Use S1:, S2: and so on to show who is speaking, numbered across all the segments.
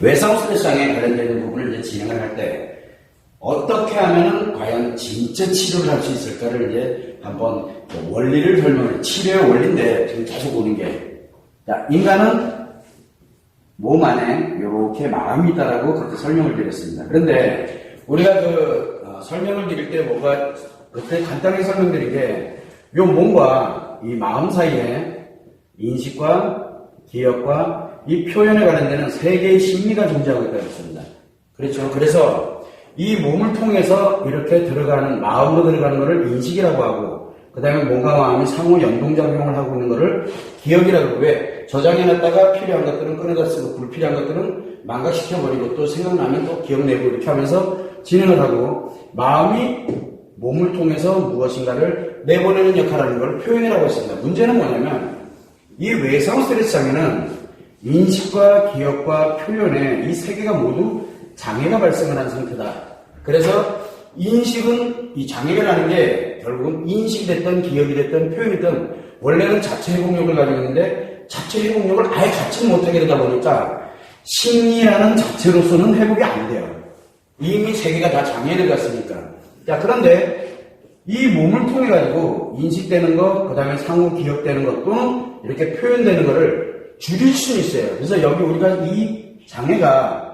S1: 외상 스트레스 장애 관련된 부분을 이제 진행을 할 때 어떻게 하면은 과연 진짜 치료를 할 수 있을까를 이제 한번 원리를 설명을, 치료의 원리인데 지금 계속 오는 게, 자, 인간은 몸 안에 이렇게 마음이 있다라고 그렇게 설명을 드렸습니다. 그런데 우리가 설명을 드릴 때 뭐가 그때 간단하게 설명드린 게, 요 몸과 이 마음 사이에 인식과 기억과 이 표현에 관련되는 세 개의 심리가 존재하고 있다고 했습니다. 그렇죠. 그래서 이 몸을 통해서 이렇게 들어가는, 마음으로 들어가는 것을 인식이라고 하고, 그 다음에 몸과 마음이 상호 연동작용을 하고 있는 것을 기억이라고 하고, 왜? 저장해놨다가 필요한 것들은 꺼내다 쓰고, 불필요한 것들은 망각시켜버리고, 또 생각나면 또 기억내고, 이렇게 하면서 진행을 하고, 마음이 몸을 통해서 무엇인가를 내보내는 역할을 하는 걸 표현이라고 했습니다. 문제는 뭐냐면, 이 외상 스트레스 장애는 인식과 기억과 표현에 이 세 개가 모두 장애가 발생을 한 상태다. 그래서 인식은, 이 장애라는 게 결국은 인식이 됐든 기억이 됐든 표현이 됐든 원래는 자체 회복력을 가지고 있는데 자체 회복력을 아예 갖지 못하게 되다 보니까 심리라는 자체로서는 회복이 안 돼요. 이미 세 개가 다 장애를 갔으니까. 자, 그런데 이 몸을 통해 가지고 인식되는 것, 그 다음에 상호 기억되는 것 또는 이렇게 표현되는 것을 줄일 수는 있어요. 그래서 여기 우리가 이 장애가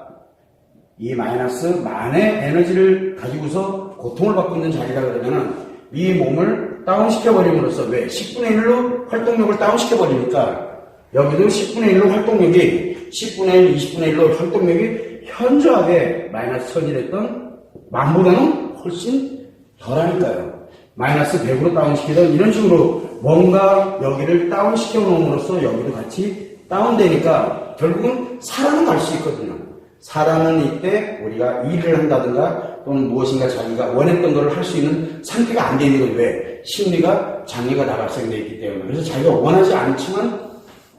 S1: 이 마이너스 만의 에너지를 가지고서 고통을 받고 있는 자리라 그러면은 이 몸을 다운시켜버림으로써, 왜? 10분의 1로 활동력을 다운시켜버리니까 여기도 10분의 1로 활동력이 10분의 1, 20분의 1로 활동력이 현저하게 마이너스 1000이 됐던 만보다는 훨씬 덜하니까요. 마이너스 100으로 다운시키던 이런 식으로 뭔가 여기를 다운시켜 놓음으로써 여기도 같이 다운되니까 결국은 살아는 갈 수 있거든요. 사람은 이때 우리가 일을 한다든가 또는 무엇인가 자기가 원했던 것을 할 수 있는 상태가 안 되는 건 왜? 심리가 장애가 다 발생되어 있기 때문에. 그래서 자기가 원하지 않지만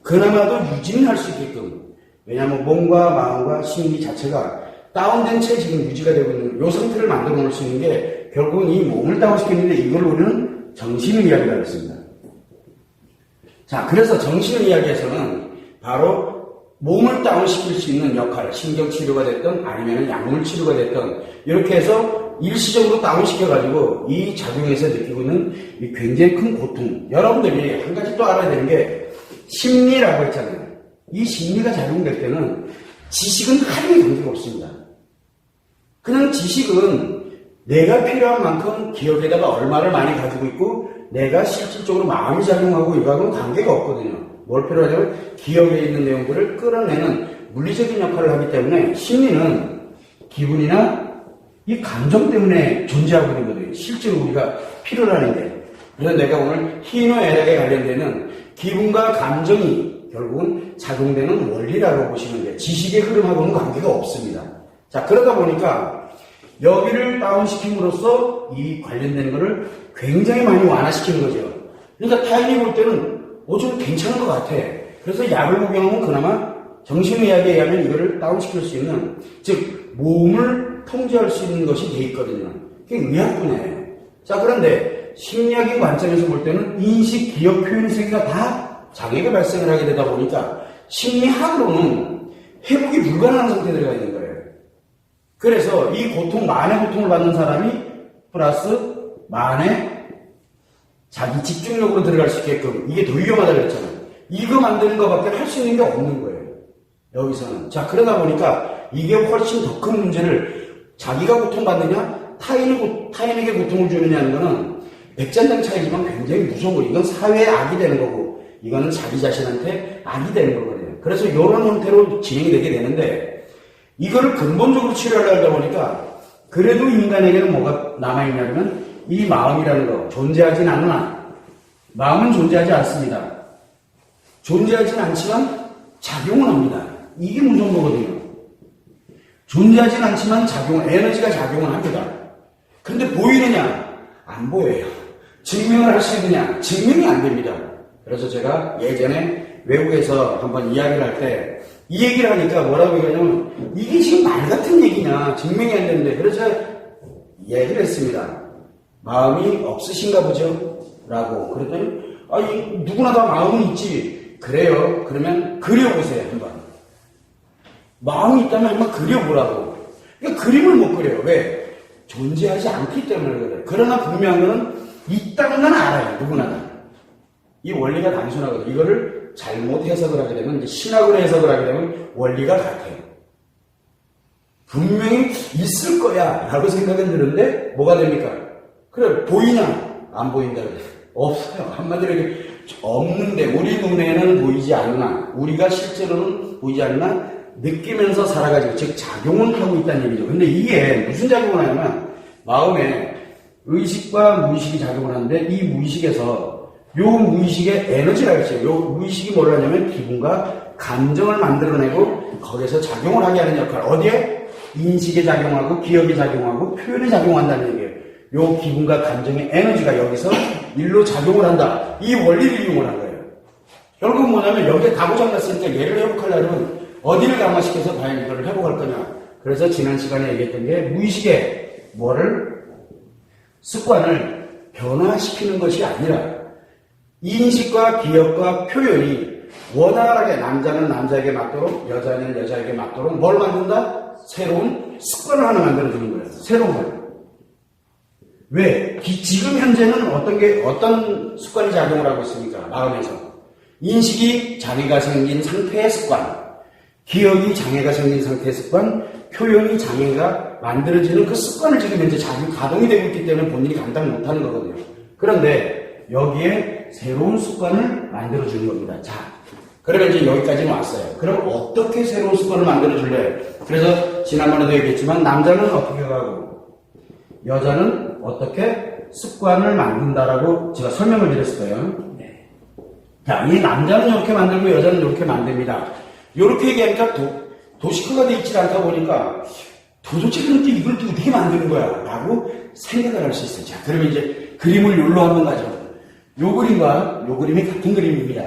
S1: 그나마도 유지는 할 수 있게끔. 왜냐하면 몸과 마음과 심리 자체가 다운된 채 지금 유지가 되고 있는 이 상태를 만들어 놓을 수 있는 게 결국은 이 몸을 다운시키는데 이걸 우리는 정신을 이야기하고 있습니다. 자, 그래서 정신을 이야기해서는 바로 몸을 다운시킬 수 있는 역할, 신경치료가 됐든 아니면 약물치료가 됐든 이렇게 해서 일시적으로 다운시켜가지고 이 작용에서 느끼고 있는 이 굉장히 큰 고통. 여러분들이 한 가지 또 알아야 되는 게 심리라고 했잖아요. 이 심리가 작용될 때는 지식은 하루에 관계가 없습니다. 그냥 지식은 내가 필요한 만큼 기억에다가 얼마를 많이 가지고 있고 내가 실질적으로 마음이 작용하고 이거하고는 관계가 없거든요. 뭘 필요하냐면 기억에 있는 내용들을 끌어내는 물리적인 역할을 하기 때문에 심리는 기분이나 이 감정 때문에 존재하고 있는 거거든요. 실제로 우리가 필요로 하는 게. 그래서 내가 오늘 희노애락에 관련되는 기분과 감정이 결국은 작용되는 원리라고 보시면 돼요. 지식의 흐름하고는 관계가 없습니다. 자, 그러다 보니까 여기를 다운시킴으로써 이 관련된 거를 굉장히 많이 완화시키는 거죠. 그러니까 타인이 볼 때는 좀 괜찮은 것 같아. 그래서 약을 복용하면 그나마 정신의학에 의하면 이거를 다운시킬 수 있는, 즉 몸을 통제할 수 있는 것이 돼 있거든요. 그게 의학분야예요. 자, 그런데 심리학의 관점에서 볼 때는 인식, 기억, 표현 세계가 다 장애가 발생을 하게 되다 보니까 심리학으로는 회복이 불가능한 상태에 들어가 있는 거예요. 그래서 이 고통, 만의 고통을 받는 사람이 플러스 만의 자기 집중력으로 들어갈 수 있게끔, 이게 더 위험하다고 그랬잖아요. 이거 만드는 것밖에 할 수 있는 게 없는 거예요. 여기서는. 자, 그러다 보니까 이게 훨씬 더 큰 문제를, 자기가 고통받느냐 타인에게 고통을 주느냐는 거는 백전장 차이지만 굉장히 무서운 거예요. 이건 사회의 악이 되는 거고 이거는 자기 자신한테 악이 되는 거거든요. 그래서 이런 형태로 진행이 되게 되는데, 이거를 근본적으로 치료하려고 하다 보니까 그래도 인간에게는 뭐가 남아있냐면 이 마음이라는 거 존재하진 않으나, 마음은 존재하지 않습니다. 존재하진 않지만 작용은 합니다. 이게 무서운 거거든요. 존재하진 않지만 에너지가 작용을 합니다. 근데 보이느냐? 안 보여요. 증명을 할 수 있느냐? 증명이 안 됩니다. 그래서 제가 예전에 외국에서 한번 이야기를 할 때 이 얘기를 하니까 뭐라고 얘기하냐면, 이게 지금 말 같은 얘기냐? 증명이 안 되는데. 그래서 제가 얘기를 했습니다. 마음이 없으신가 보죠? 라고. 그랬더니, 누구나 다 마음은 있지. 그래요? 그러면 그려보세요, 한번. 마음이 있다면 한번 그려보라고. 그러니까 그림을 못 그려요. 왜? 존재하지 않기 때문에 그래요. 그러나 분명한 거는 있다는 건 알아요. 누구나 다. 이 원리가 단순하거든요. 이거를 잘못 해석을 하게 되면, 이제 신학으로 해석을 하게 되면 원리가 같아요. 분명히 있을 거야 라고 생각은 드는데 뭐가 됩니까? 그래, 보이냐? 안 보인다 그래. 없어요. 한마디로 이렇게 없는데, 우리 눈에는 보이지 않으나, 우리가 실제로는 보이지 않으나 느끼면서 살아가지고, 즉 작용을 하고 있다는 얘기죠. 근데 이게 무슨 작용을 하냐면 마음에 의식과 무의식이 작용을 하는데, 이 무의식에서 요 무의식의 에너지라고 했어요. 요 무의식이 뭘 하냐면 기분과 감정을 만들어내고 거기서 작용을 하게 하는 역할. 어디에? 인식에 작용하고 기억에 작용하고 표현에 작용한다는 얘기예요. 요 기분과 감정의 에너지가 여기서 일로 작용을 한다. 이 원리를 이용을 한 거예요. 결국 뭐냐면 여기에 다 고장났으니까 얘를 회복하려면 어디를 강화시켜서 과연 이걸 회복할 거냐. 그래서 지난 시간에 얘기했던 게 무의식에 뭐를? 습관을 변화시키는 것이 아니라 인식과 기억과 표현이 원활하게 남자는 남자에게 맞도록 여자는 여자에게 맞도록 뭘 만든다? 새로운 습관을 하나 만들어주는 거예요. 새로운 걸. 왜? 지금 현재는 어떤 습관이 작용을 하고 있습니까? 마음에서. 인식이 장애가 생긴 상태의 습관, 기억이 장애가 생긴 상태의 습관, 표현이 장애가 만들어지는 그 습관을 지금 현재 자기 가동이 되고 있기 때문에 본인이 감당 못하는 거거든요. 그런데 여기에 새로운 습관을 만들어주는 겁니다. 자, 그러면 이제 여기까지는 왔어요. 그럼 어떻게 새로운 습관을 만들어줄래? 그래서 지난번에도 얘기했지만 남자는 어떻게 가고 여자는 어떻게 습관을 만든다라고 제가 설명을 드렸을 거예요. 네. 자, 이 남자는 이렇게 만들고 여자는 이렇게 만듭니다. 이렇게 얘기하니까 도식화가 되어 있지 않다 보니까 도대체 그런데 이걸 어떻게 만드는 거야? 라고 생각을 할 수 있어요. 자, 그러면 이제 그림을 여기로 한번 가죠. 요 그림과 요 그림이 같은 그림입니다.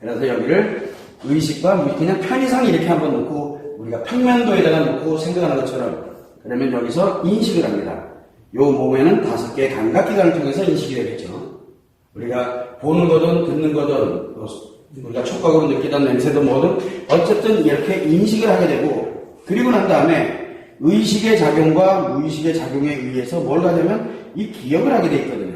S1: 그래서 여기를 의식과 그냥 편의상 이렇게 한번 놓고 우리가 평면도에다가 놓고 생각하는 것처럼 그러면 여기서 인식을 합니다. 요 몸에는 5개의 감각기관을 통해서 인식이 되겠죠. 우리가 보는 거든 듣는 거든 우리가 촉각으로 느끼던 냄새도 뭐든 어쨌든 이렇게 인식을 하게 되고 그리고 난 다음에 의식의 작용과 무의식의 작용에 의해서 뭘 하냐면 이 기억을 하게 돼 있거든요.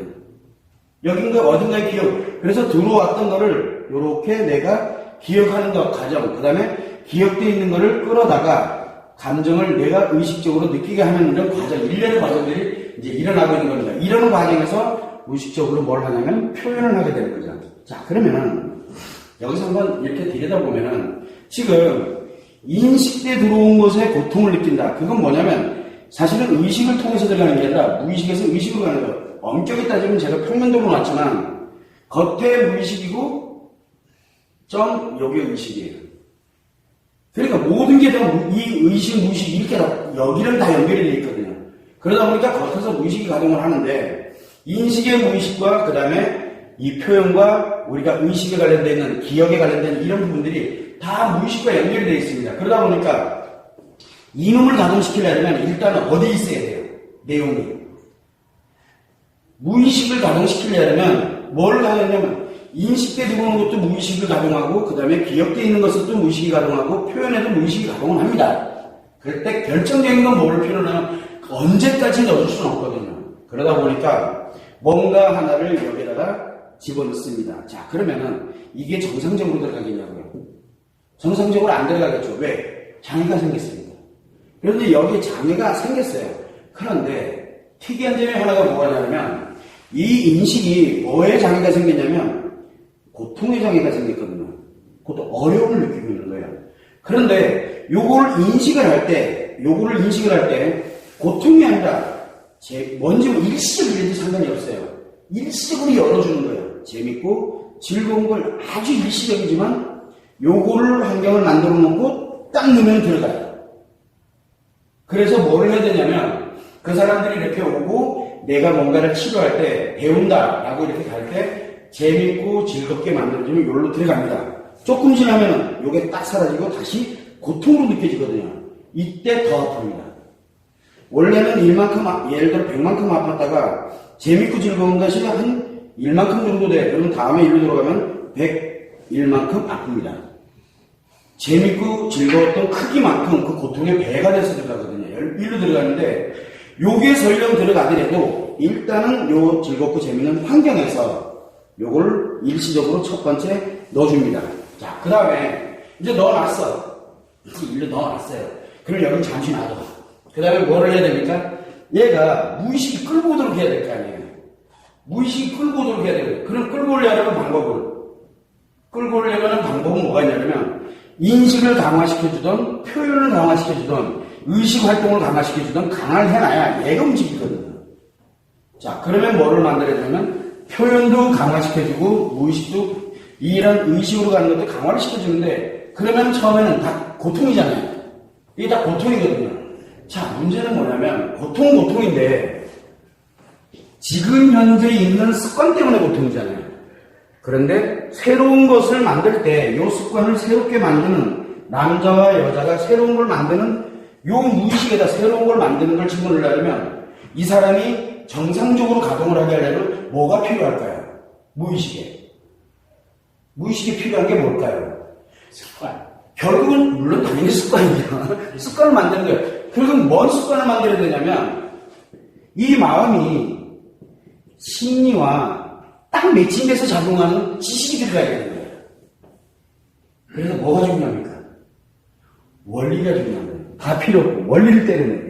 S1: 여긴가 어딘가의 기억. 그래서 들어왔던 거를 이렇게 내가 기억하는 것 과정, 그 다음에 기억되어 있는 거를 끌어다가 감정을 내가 의식적으로 느끼게 하는 이런 과정, 일련의 과정들이 이제 일어나고 있는 겁니다. 이런 과정에서 무의식적으로 뭘 하냐면 표현을 하게 되는 거죠. 자, 그러면은 여기서 한번 이렇게 들여다보면은 지금 인식 때 들어온 것에 고통을 느낀다. 그건 뭐냐면 사실은 의식을 통해서 들어가는 게 아니라 무의식에서 의식으로 가는 거예요. 엄격히 따지면 제가 평면도로 놨지만 겉에 무의식이고 여기 의식이에요. 그러니까 모든 게 다 이 의식, 무의식 이렇게 여기는 다 연결이 되어 있거든요. 그러다 보니까 겉에서 무의식이 가동을 하는데 인식의 무의식과 그 다음에 이 표현과 우리가 의식에 관련되어 있는 기억에 관련된 이런 부분들이 다 무의식과 연결이 되어 있습니다. 그러다 보니까 이놈을 가동시키려면 일단은 어디에 있어야 돼요? 내용이. 무의식을 가동시키려면 뭘 하냐면 인식 때 들어오는 것도 무의식을 가동하고 그 다음에 기억되어 있는 것도 무의식이 가동하고 표현에도 무의식이 가동을 합니다. 그럴 때 결정적인 건 뭐를 필요로 하면 언제까지 넣어줄 수는 없거든요. 그러다 보니까 뭔가 하나를 여기다가 집어넣습니다. 자, 그러면은 이게 정상적으로 들어가겠냐고요? 정상적으로 안 들어가겠죠. 왜? 장애가 생겼습니다. 그런데 여기에 장애가 생겼어요. 그런데 특이한 점이 하나가 뭐냐면 이 인식이 뭐에 장애가 생겼냐면 고통의 장애가 생겼거든요. 그것도 어려움을 느끼고 있는 거예요. 그런데 요거를 인식을 할 때 고통이 아니라 뭔지 일시적으로 상관이 없어요. 일시적으로 열어주는 거예요. 재밌고 즐거운 걸 아주 일시적이지만 요거를 환경을 만들어 놓고 딱 넣으면 들어가요. 그래서 뭘 해야 되냐면 그 사람들이 이렇게 오고 내가 뭔가를 치료할 때 배운다라고 이렇게 갈 때 재밌고 즐겁게 만들어주면 요걸로 들어갑니다. 조금 지나면 요게 딱 사라지고 다시 고통으로 느껴지거든요. 이때 더 아픕니다. 원래는 1만큼, 예를 들어 100만큼 아팠다가 재밌고 즐거운 것이 한 1만큼 정도 돼. 그러면 다음에 일로 들어가면 101만큼 아픕니다. 재밌고 즐거웠던 크기만큼 그 고통의 배가 돼서 들어가거든요. 일로 들어가는데 요게 설령 들어가더라도 일단은 요 즐겁고 재밌는 환경에서 요걸 일시적으로 첫 번째 넣어줍니다. 자, 그 다음에 이제 넣어놨어. 이제 일로 넣어놨어요. 그럼 여기 잠시 놔둬. 그 다음에 뭐를 해야 됩니까? 얘가 무의식이 끌고 오도록 해야 될 거 아니에요. 무의식이 끌고 오도록 해야 돼요. 그럼 끌고 오려면 끌고 오려면 방법은 뭐가 있냐면 인식을 강화시켜주던 표현을 강화시켜주던 의식 활동을 강화시켜주던 강화를 해놔야 얘가 움직이거든요. 자, 그러면 뭐를 만들어야 되냐면 표현도 강화시켜주고 무의식도 이런 의식으로 가는 것도 강화를 시켜주는데 그러면 처음에는 다 고통이잖아요. 이게 다 고통이거든요. 자, 문제는 뭐냐면 고통인데 지금 현재 있는 습관 때문에 고통이잖아요. 그런데 새로운 것을 만들 때 이 습관을 새롭게 만드는 남자와 여자가 새로운 걸 만드는 이 무의식에다 새로운 걸 만드는 걸 집어넣으려면 이 사람이 정상적으로 가동을 하게 하려면 뭐가 필요할까요? 무의식에 필요한 게 뭘까요? 습관. 결국은 물론 당연히 습관이에요. 습관을 만드는 거예요. 결국은 뭔 습관을 만들어야 되냐면 이 마음이 심리와 딱 매칭돼서 작용하는 지식이 들어가야 되는 거예요. 그래서 뭐가 중요합니까? 원리가 중요한 거예요. 다 필요 없고 원리를 때리는 거예요.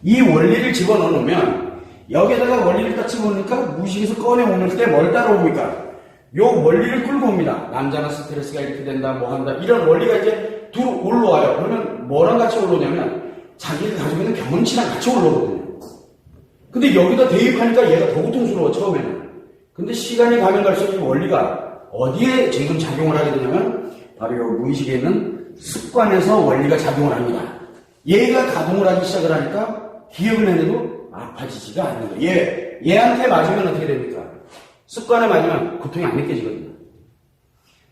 S1: 이 원리를 집어넣어 놓으면 여기에다가 원리를 딱 집어넣으니까 무의식에서 꺼내오는 때 뭘 따라옵니까? 요 원리를 끌고 옵니다. 남자는 스트레스가 이렇게 된다, 뭐 한다. 이런 원리가 이제 올라와요. 그러면 뭐랑 같이 올라오냐면 자기가 가지고 있는 경험치랑 같이 올라오거든요. 근데 여기다 대입하니까 얘가 더 고통스러워, 처음에는. 근데 시간이 가면 갈수록 이 원리가 어디에 지금 작용을 하게 되냐면 바로 이 무의식에 있는 습관에서 원리가 작용을 합니다. 얘가 가동을 하기 시작을 하니까 기억을 해내도 아파지지가 않는 거예요. 얘한테 맞으면 어떻게 됩니까? 습관에 맞으면 고통이 안 느껴지거든요.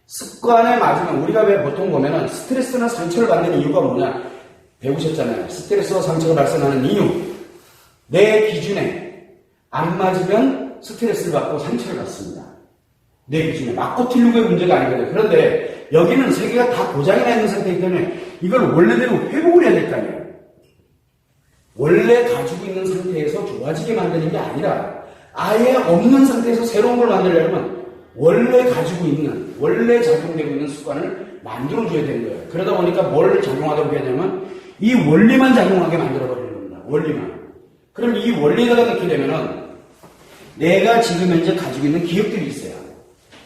S1: 습관에 맞으면 우리가 왜 보통 보면은 스트레스나 상처를 받는 이유가 뭐냐? 배우셨잖아요. 스트레스와 상처가 발생하는 이유. 내 기준에 안 맞으면 스트레스를 받고 상처를 받습니다. 내 기준에 맞고 틀리고의 문제가 아니거든요. 그런데 여기는 세 개가 다 고장이 나 있는 상태이기 때문에 이걸 원래대로 회복을 해야 될 거 아니에요. 원래 가지고 있는 상태에서 좋아지게 만드는 게 아니라 아예 없는 상태에서 새로운 걸 만들려면 원래 가지고 있는, 원래 작용되고 있는 습관을 만들어줘야 되는 거예요. 그러다 보니까 뭘 작용하다고 하냐면 이 원리만 작용하게 만들어버리는 겁니다. 원리만. 그럼 이 원리에다가 넣게 되면은 내가 지금 현재 가지고 있는 기억들이 있어요.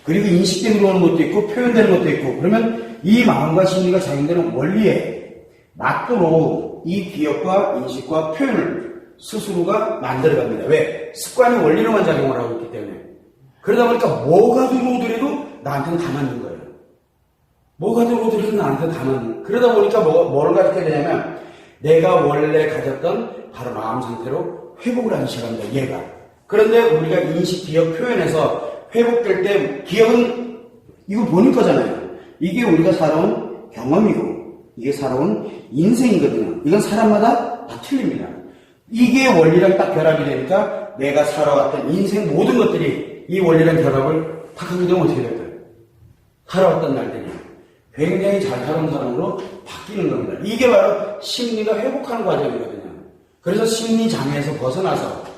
S1: 그리고 인식되는 들어오는 것도 있고 표현되는 것도 있고 그러면 이 마음과 심리가 작용되는 원리에 맞도록 이 기억과 인식과 표현을 스스로가 만들어갑니다. 왜? 습관이 원리로만 작용을 하고 있기 때문에. 그러다 보니까 뭐가 들어오더라도 나한테는 다 맞는 거예요. 뭐가 들어오더라도 나한테는 다 맞는 거예요. 그러다 보니까 뭐를 가지게 되냐면 내가 원래 가졌던 바로 마음 상태로 회복을 하기 시작합니다. 얘가. 그런데 우리가 인식, 기억, 표현에서 회복될 때 기억은 이거 본인 거잖아요. 이게 우리가 살아온 경험이고 이게 살아온 인생이거든요. 이건 사람마다 다 틀립니다. 이게 원리랑 딱 결합이 되니까 내가 살아왔던 인생 모든 것들이 이 원리랑 결합을 탁 하게 되면 어떻게 될까요? 살아왔던 날들이 굉장히 잘 살아온 사람으로 바뀌는 겁니다. 이게 바로 심리가 회복하는 과정이거든요. 그래서 심리장애에서 벗어나서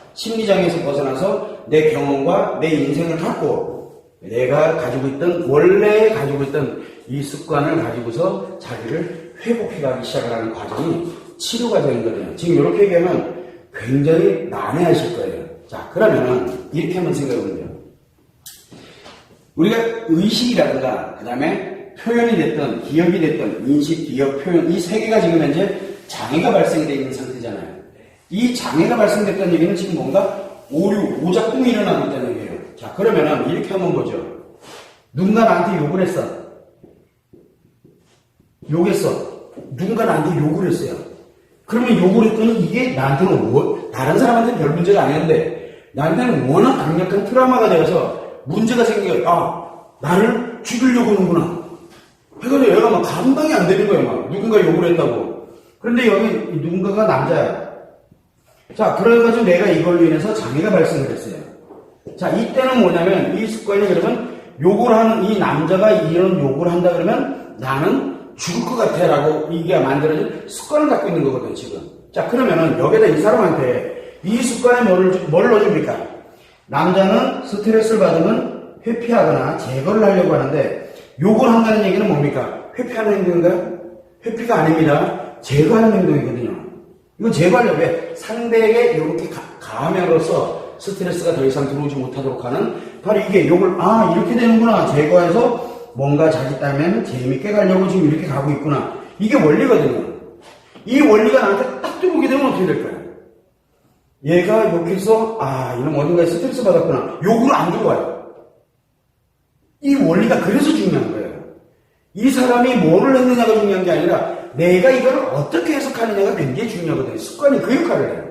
S1: 내 경험과 내 인생을 갖고 내가 가지고 있던 원래 가지고 있던 이 습관을 가지고서 자기를 회복해가기 시작하는 과정이 치료 과정이거든요. 지금 이렇게 얘기하면 굉장히 난해하실 거예요. 자, 그러면은 이렇게 한번 생각해보면 돼요. 우리가 의식이라든가 그 다음에 표현이 됐든 기억이 됐든 인식, 기억, 표현 이 세 개가 지금 현재 장애가 발생되어 있는 상태잖아요. 이 장애가 발생됐다는 얘기는 지금 뭔가 오작동이 일어나고 있다는 얘기예요. 자, 그러면은 이렇게 한번 보죠. 누군가 나한테 욕을 했어. 누군가 나한테 욕을 했어요. 그러면 욕을 했더니 이게 나한테는 다른 사람한테는 별 문제가 아니었는데 나한테는 워낙 강력한 트라우마가 되어서 문제가 생겨서 나를 죽이려고 하는구나. 그래가지고 얘가 막 감당이 안 되는 거예요. 막 누군가 욕을 했다고. 그런데 여기 누군가가 남자야. 자, 그래가지고 내가 이걸로 인해서 장애가 발생을 했어요. 자, 이때는 뭐냐면 이 습관이 그러면 욕을 하는 이 남자가 이런 욕을 한다 그러면 나는 죽을 것 같아 라고 이게 만들어진 습관을 갖고 있는 거거든 지금. 자 그러면은 여기다 이 사람한테 이 습관에 뭘 넣어줍니까? 남자는 스트레스를 받으면 회피하거나 제거를 하려고 하는데 욕을 한다는 얘기는 뭡니까? 회피하는 행동인가요? 회피가 아닙니다. 제거하는 행동이거든요. 이거 제거하려고 해. 상대에게 이렇게 가함으로써 스트레스가 더 이상 들어오지 못하도록 하는 바로 이게 욕을 이렇게 되는구나. 제거해서 뭔가 자기 땀에는 재밌게 가려고 지금 이렇게 가고 있구나. 이게 원리거든요. 이 원리가 나한테 딱 들어오게 되면 어떻게 될까요? 얘가 욕해서 이놈 어딘가에 스트레스 받았구나. 욕으로 안 들어와요. 이 원리가 그래서 중요한 거예요. 이 사람이 뭐를 했느냐가 중요한 게 아니라 내가 이걸 어떻게 해석하느냐가 굉장히 중요하거든요. 습관이 그 역할을 해요.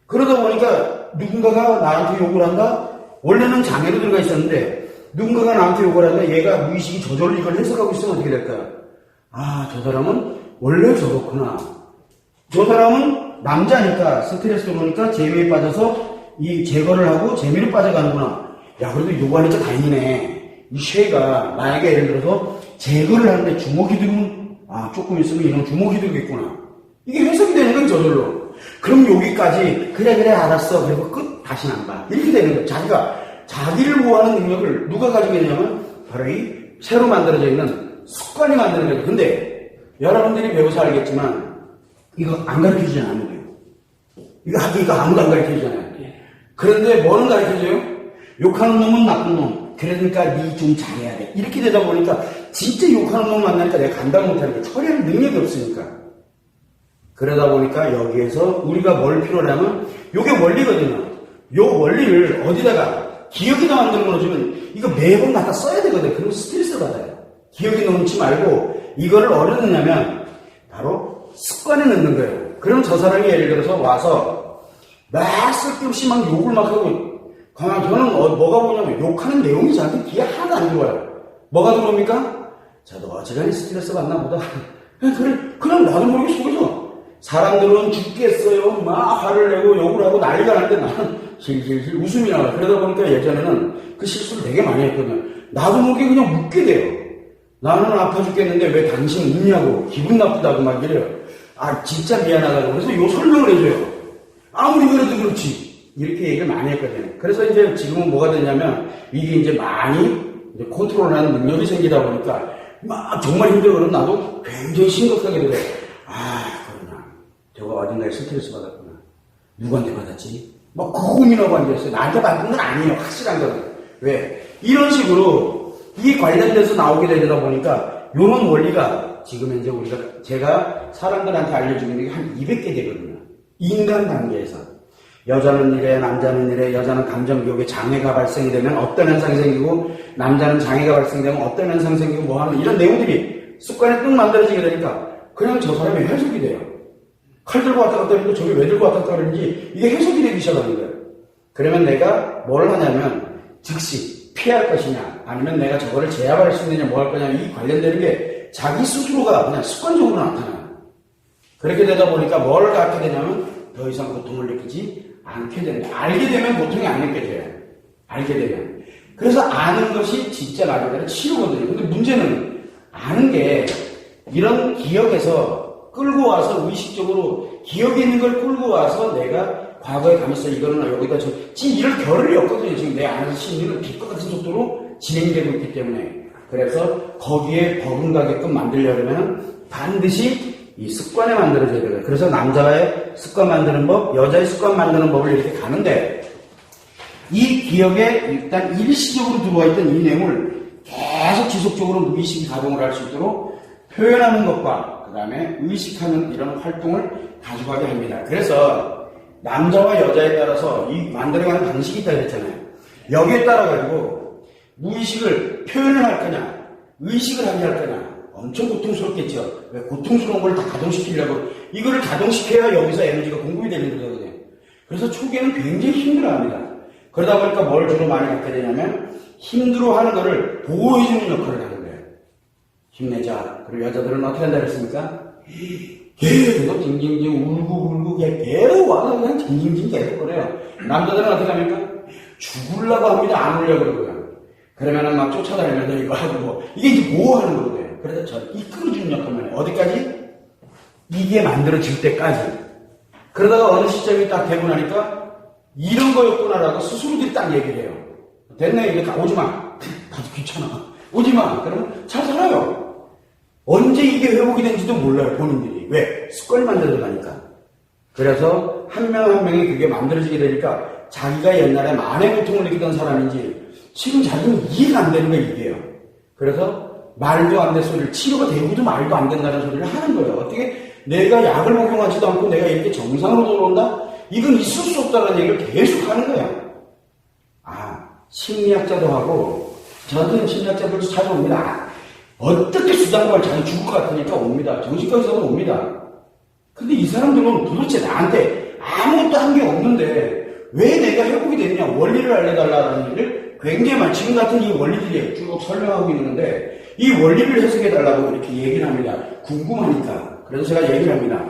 S1: 그러다 보니까 누군가가 나한테 욕을 한다? 원래는 장애로 들어가 있었는데 누군가가 나한테 욕을 한다? 얘가 무의식이 저절로 이걸 해석하고 있으면 어떻게 될까요? 저 사람은 원래 저렇구나. 저 사람은 남자니까 스트레스 들어오니까 재미에 빠져서 이 제거를 하고 재미로 빠져가는구나. 야 그래도 욕하니까 다행이네. 이 쉐가 나에게 예를 들어서 제거를 하는데 주먹이 들면 조금 있으면 이런 주먹이 들겠구나. 이게 해석이 되는 건 저절로. 그럼 여기까지 그래 알았어. 그리고 끝 다시는 안 봐. 이렇게 되는 거예요. 자기를 보호하는 능력을 누가 가지고 있냐면 바로 이 새로 만들어져 있는 습관이 만드는 거예요. 근데 여러분들이 배워서 알겠지만 이거 안 가르쳐주지 않는 거예요. 이거 아무도 안 가르쳐주잖아요. 그런데 뭐는 가르쳐줘요? 욕하는 놈은 나쁜 놈. 그러니까 니 좀 잘해야 돼. 이렇게 되다 보니까 진짜 욕하는 놈 만나니까 내가 감당 못하는 게 처리할 능력이 없으니까. 그러다 보니까 여기에서 우리가 뭘 필요로 하면 요게 원리거든요. 요 원리를 어디다가 기억에다 만들어 놓으면 이거 매번 갖다 써야 되거든요. 그럼 스트레스를 받아요. 기억에 넣지 말고 이거를 어디에 넣냐면 바로 습관에 넣는 거예요. 그럼 저 사람이 예를 들어서 와서 막 쓸데없이 막 욕을 막 하고 저는 뭐가 보냐면 욕하는 내용이 저한테 귀에 하나도 안 들어와요. 뭐가 들어옵니까? 저도 어지간히 스트레스 받나 보다. 그냥 나도 모르게 속에서 사람들은 죽겠어요. 막 화를 내고 욕을 하고 난리가 나는데 나는 실실실 웃음이 나와요. 그러다 보니까 예전에는 그 실수를 되게 많이 했거든요. 나도 모르게 그냥 웃게 돼요. 나는 아파 죽겠는데 왜 당신 웃냐고 기분 나쁘다고 막 이래요. 진짜 미안하다고. 그래서 요 설명을 해줘요. 아무리 그래도 그렇지. 이렇게 얘기를 많이 했거든요. 그래서 이제 지금은 뭐가 됐냐면 이게 이제 많이 이제 컨트롤하는 능력이 생기다 보니까 막 정말 힘들거든 나도 굉장히 심각하게 돼요. 그러나 저거 어딘가에 스트레스 받았구나. 누구한테 받았지? 막 고민하고 앉아있어요. 나한테 받은 건 아니에요. 확실한 거는. 왜? 이런 식으로 이 관련돼서 나오게 되다 보니까 이런 원리가 지금 이제 제가 사람들한테 알려주는 게 한 200개 되거든요. 인간 관계에서. 여자는 이래, 남자는 이래, 여자는 감정기억에 장애가 발생이 되면 어떤 현상이 생기고, 남자는 장애가 발생되면 어떤 현상이 생기고, 뭐 하는 이런 내용들이 습관에 뚝 만들어지게 되니까, 그냥 저 사람이 해석이 돼요. 칼 들고 왔다 갔다 했는데 저게 왜 들고 왔다 갔다 하는지, 이게 해석이 되기 시작하는 거예요. 그러면 내가 뭘 하냐면, 즉시 피할 것이냐, 아니면 내가 저거를 제압할 수 있느냐, 뭐 할 거냐, 이 관련되는 게 자기 스스로가 그냥 습관적으로 나타나요. 그렇게 되다 보니까 뭘 갖게 되냐면, 더 이상 고통을 느끼지 않게 됩니다. 알게 되면 고통이 안 느껴져요. 알게 되면. 그래서 아는 것이 진짜 말 그대로 치료거든요. 근데 문제는 아는 게 이런 기억에서 끌고 와서 의식적으로 기억에 있는 걸 끌고 와서 내가 과거에 가면서 이거는 여기다 지금 이럴 겨를이 없거든요. 지금 내 안에서 심리는 빛과 같은 속도로 진행이 되고 있기 때문에. 그래서 거기에 버금가게끔 만들려면 반드시 이 습관에 만들어져야 돼요. 그래서 남자의 습관 만드는 법, 여자의 습관 만드는 법을 이렇게 가는데 이 기억에 일단 일시적으로 들어와 있던 이 내용을 계속 지속적으로 무의식이 가동을 할 수 있도록 표현하는 것과 그 다음에 의식하는 이런 활동을 가져가게 합니다. 그래서 남자와 여자에 따라서 이 만들어가는 방식이 있다고 했잖아요. 여기에 따라가지고 무의식을 표현을 할 거냐, 의식을 하게 할 거냐, 엄청 고통스럽겠죠. 왜 고통스러운 걸 다 가동시키려고. 이거를 가동시켜야 여기서 에너지가 공급이 되는 거거든요. 그래서 초기에는 굉장히 힘들어합니다. 그러다 보니까 뭘 주로 많이 갖게 되냐면 힘들어하는 거를 보호해주는 역할을 하는 거예요. 힘내자. 그리고 여자들은 어떻게 한다 그랬습니까? 계속 징징징 울고 계속 와서 그냥 징징징 계속 그래요. 남자들은 어떻게 합니까? 죽으려고 합니다. 안 울려고 그러고요. 그러면은 막 쫓아다니면서 이거 하고 뭐 이게 이제 보호하는 거거든요. 그래서 저 이끌어주는 역할만 해요. 어디까지? 이게 만들어질 때까지. 그러다가 어느 시점이 딱 되고 나니까 이런 거였구나라고 스스로들이 딱 얘기를 해요. 됐네, 이제 오지 마. 나도 귀찮아. 오지 마. 그러면 잘 살아요. 언제 이게 회복이 된지도 몰라요, 본인들이. 왜? 습관이 만들어져 가니까. 그래서 한 명 한 명이 그게 만들어지게 되니까 자기가 옛날에 만의 고통을 느끼던 사람인지 지금 자기는 이해가 안 되는 게 이게요. 그래서 말도 안 될 소리를, 치료가 되고도 말도 안 된다는 소리를 하는 거예요. 어떻게 내가 약을 복용하지도 않고 내가 이렇게 정상으로 돌아온다? 이건 있을 수 없다는 얘기를 계속 하는 거예요. 아, 심리학자도 하고, 저한테는 심리학자들도 찾아옵니다. 어떻게 수단과를 자기 죽을 것 같으니까 옵니다. 정신과 의사도 옵니다. 근데 이 사람들은 도대체 나한테 아무것도 한 게 없는데 왜 내가 회복이 됐냐, 원리를 알려달라는 얘기를 굉장히 많이, 지금 같은 이 원리들이 쭉 설명하고 있는데 이 원리를 해석해달라고 이렇게 얘기를 합니다. 궁금하니까. 그래서 제가 얘기를 합니다.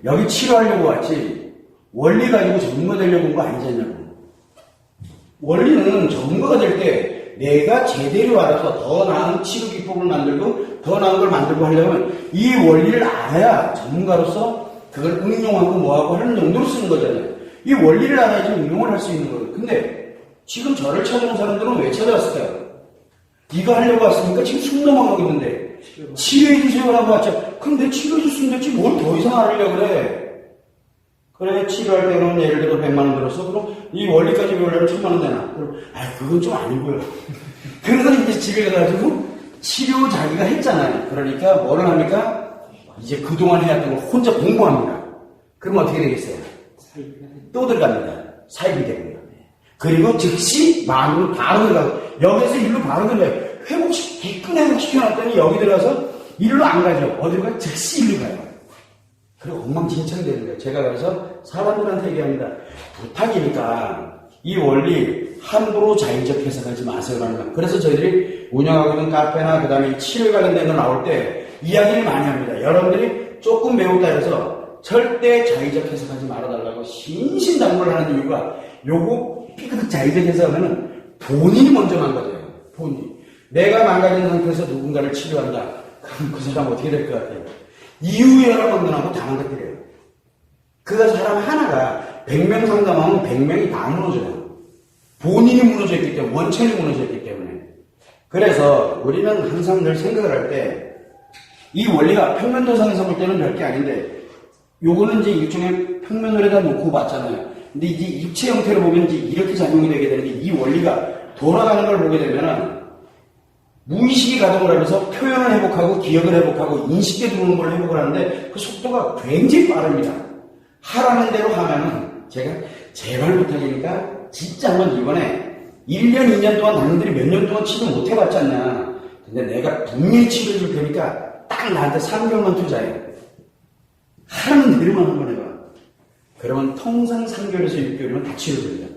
S1: 여기 치료하려고 왔지 원리 가지고 전문가 되려고 온 거 아니잖냐고. 원리는 전문가가 될 때 내가 제대로 알아서 더 나은 치료 기법을 만들고 더 나은 걸 만들고 하려면 이 원리를 알아야 전문가로서 그걸 응용하고 뭐하고 하는 용도로 쓰는 거잖아요. 이 원리를 알아야지 응용을 할 수 있는 거예요. 근데 지금 저를 찾아온 사람들은 왜 찾아왔을까요? 네가 하려고 왔으니까 지금 숨 넘어가고 있는데 치료해 주세요라고 왔죠. 그럼 내 치료해 줬으면 됐지 뭘 더 이상 하려고 그래. 그래, 치료할 때는 예를 들어 100만 원 들었어. 그럼 이 원리까지 배우려면 1000만 원 되나? 그럼 그건 좀 아니고요. 그래서 이제 집에 가가지고 치료 자기가 했잖아요. 그러니까 뭐를 합니까? 이제 그동안 해왔던 걸 혼자 공부합니다. 그럼 어떻게 되겠어요? 또 들어갑니다. 사입이 됩니다. 그리고 즉시 마음으로 바로 들어가고, 여기서 일로 바로 들어가요. 기껏 회복시켜놨더니 여기 들어가서 일로 안 가죠. 어디로 가요? 즉시 일로 가요. 그리고 엉망진창이 되는 거예요. 제가 그래서 사람들한테 얘기합니다. 부탁이니까 이 원리 함부로 자의적 해석하지 마세요라는 거예요. 그래서 저희들이 운영하고 있는 카페나 그 다음에 치료에 관련된 거 나올 때 이야기를 많이 합니다. 여러분들이 조금 배웠다 해서 절대 자의적 해석하지 말아달라고 신신당부를 하는 이유가, 요거 삐그덕 자의적 해석하면 본인이 먼저 망가져요. 본인이. 내가 망가진 상태에서 누군가를 치료한다. 그럼 그 사람 어떻게 될 것 같아요? 이유에 여러 번 하고 다 망가뜨려요. 그 사람 하나가 100명 상담하면 100명이 다 무너져요. 본인이 무너져 있기 때문에, 원천이 무너져 있기 때문에. 그래서 우리는 항상 늘 생각을 할 때 이 원리가 평면도상에서 볼 때는 별게 아닌데, 요거는 이제 일종의 평면을에다 놓고 봤잖아요. 근데 이제 입체 형태로 보면 이제 이렇게 작용이 되게 되는데, 이 원리가 돌아가는 걸 보게 되면은 무의식이 가동을 하면서 표현을 회복하고 기억을 회복하고 인식에 들어오는 걸 회복을 하는데 그 속도가 굉장히 빠릅니다. 하라는 대로 하면은 제가 제발 부탁이니까 진짜 한번 이번에 1년, 2년 동안 남들이 몇 년 동안 치료 못 해봤지 않냐. 근데 내가 분명히 치료해 줄 테니까 딱 나한테 3개월만 투자해. 하라는 대로만 한번 해봐. 그러면 통상 3개월에서 6개월이면 다 치료됩니다.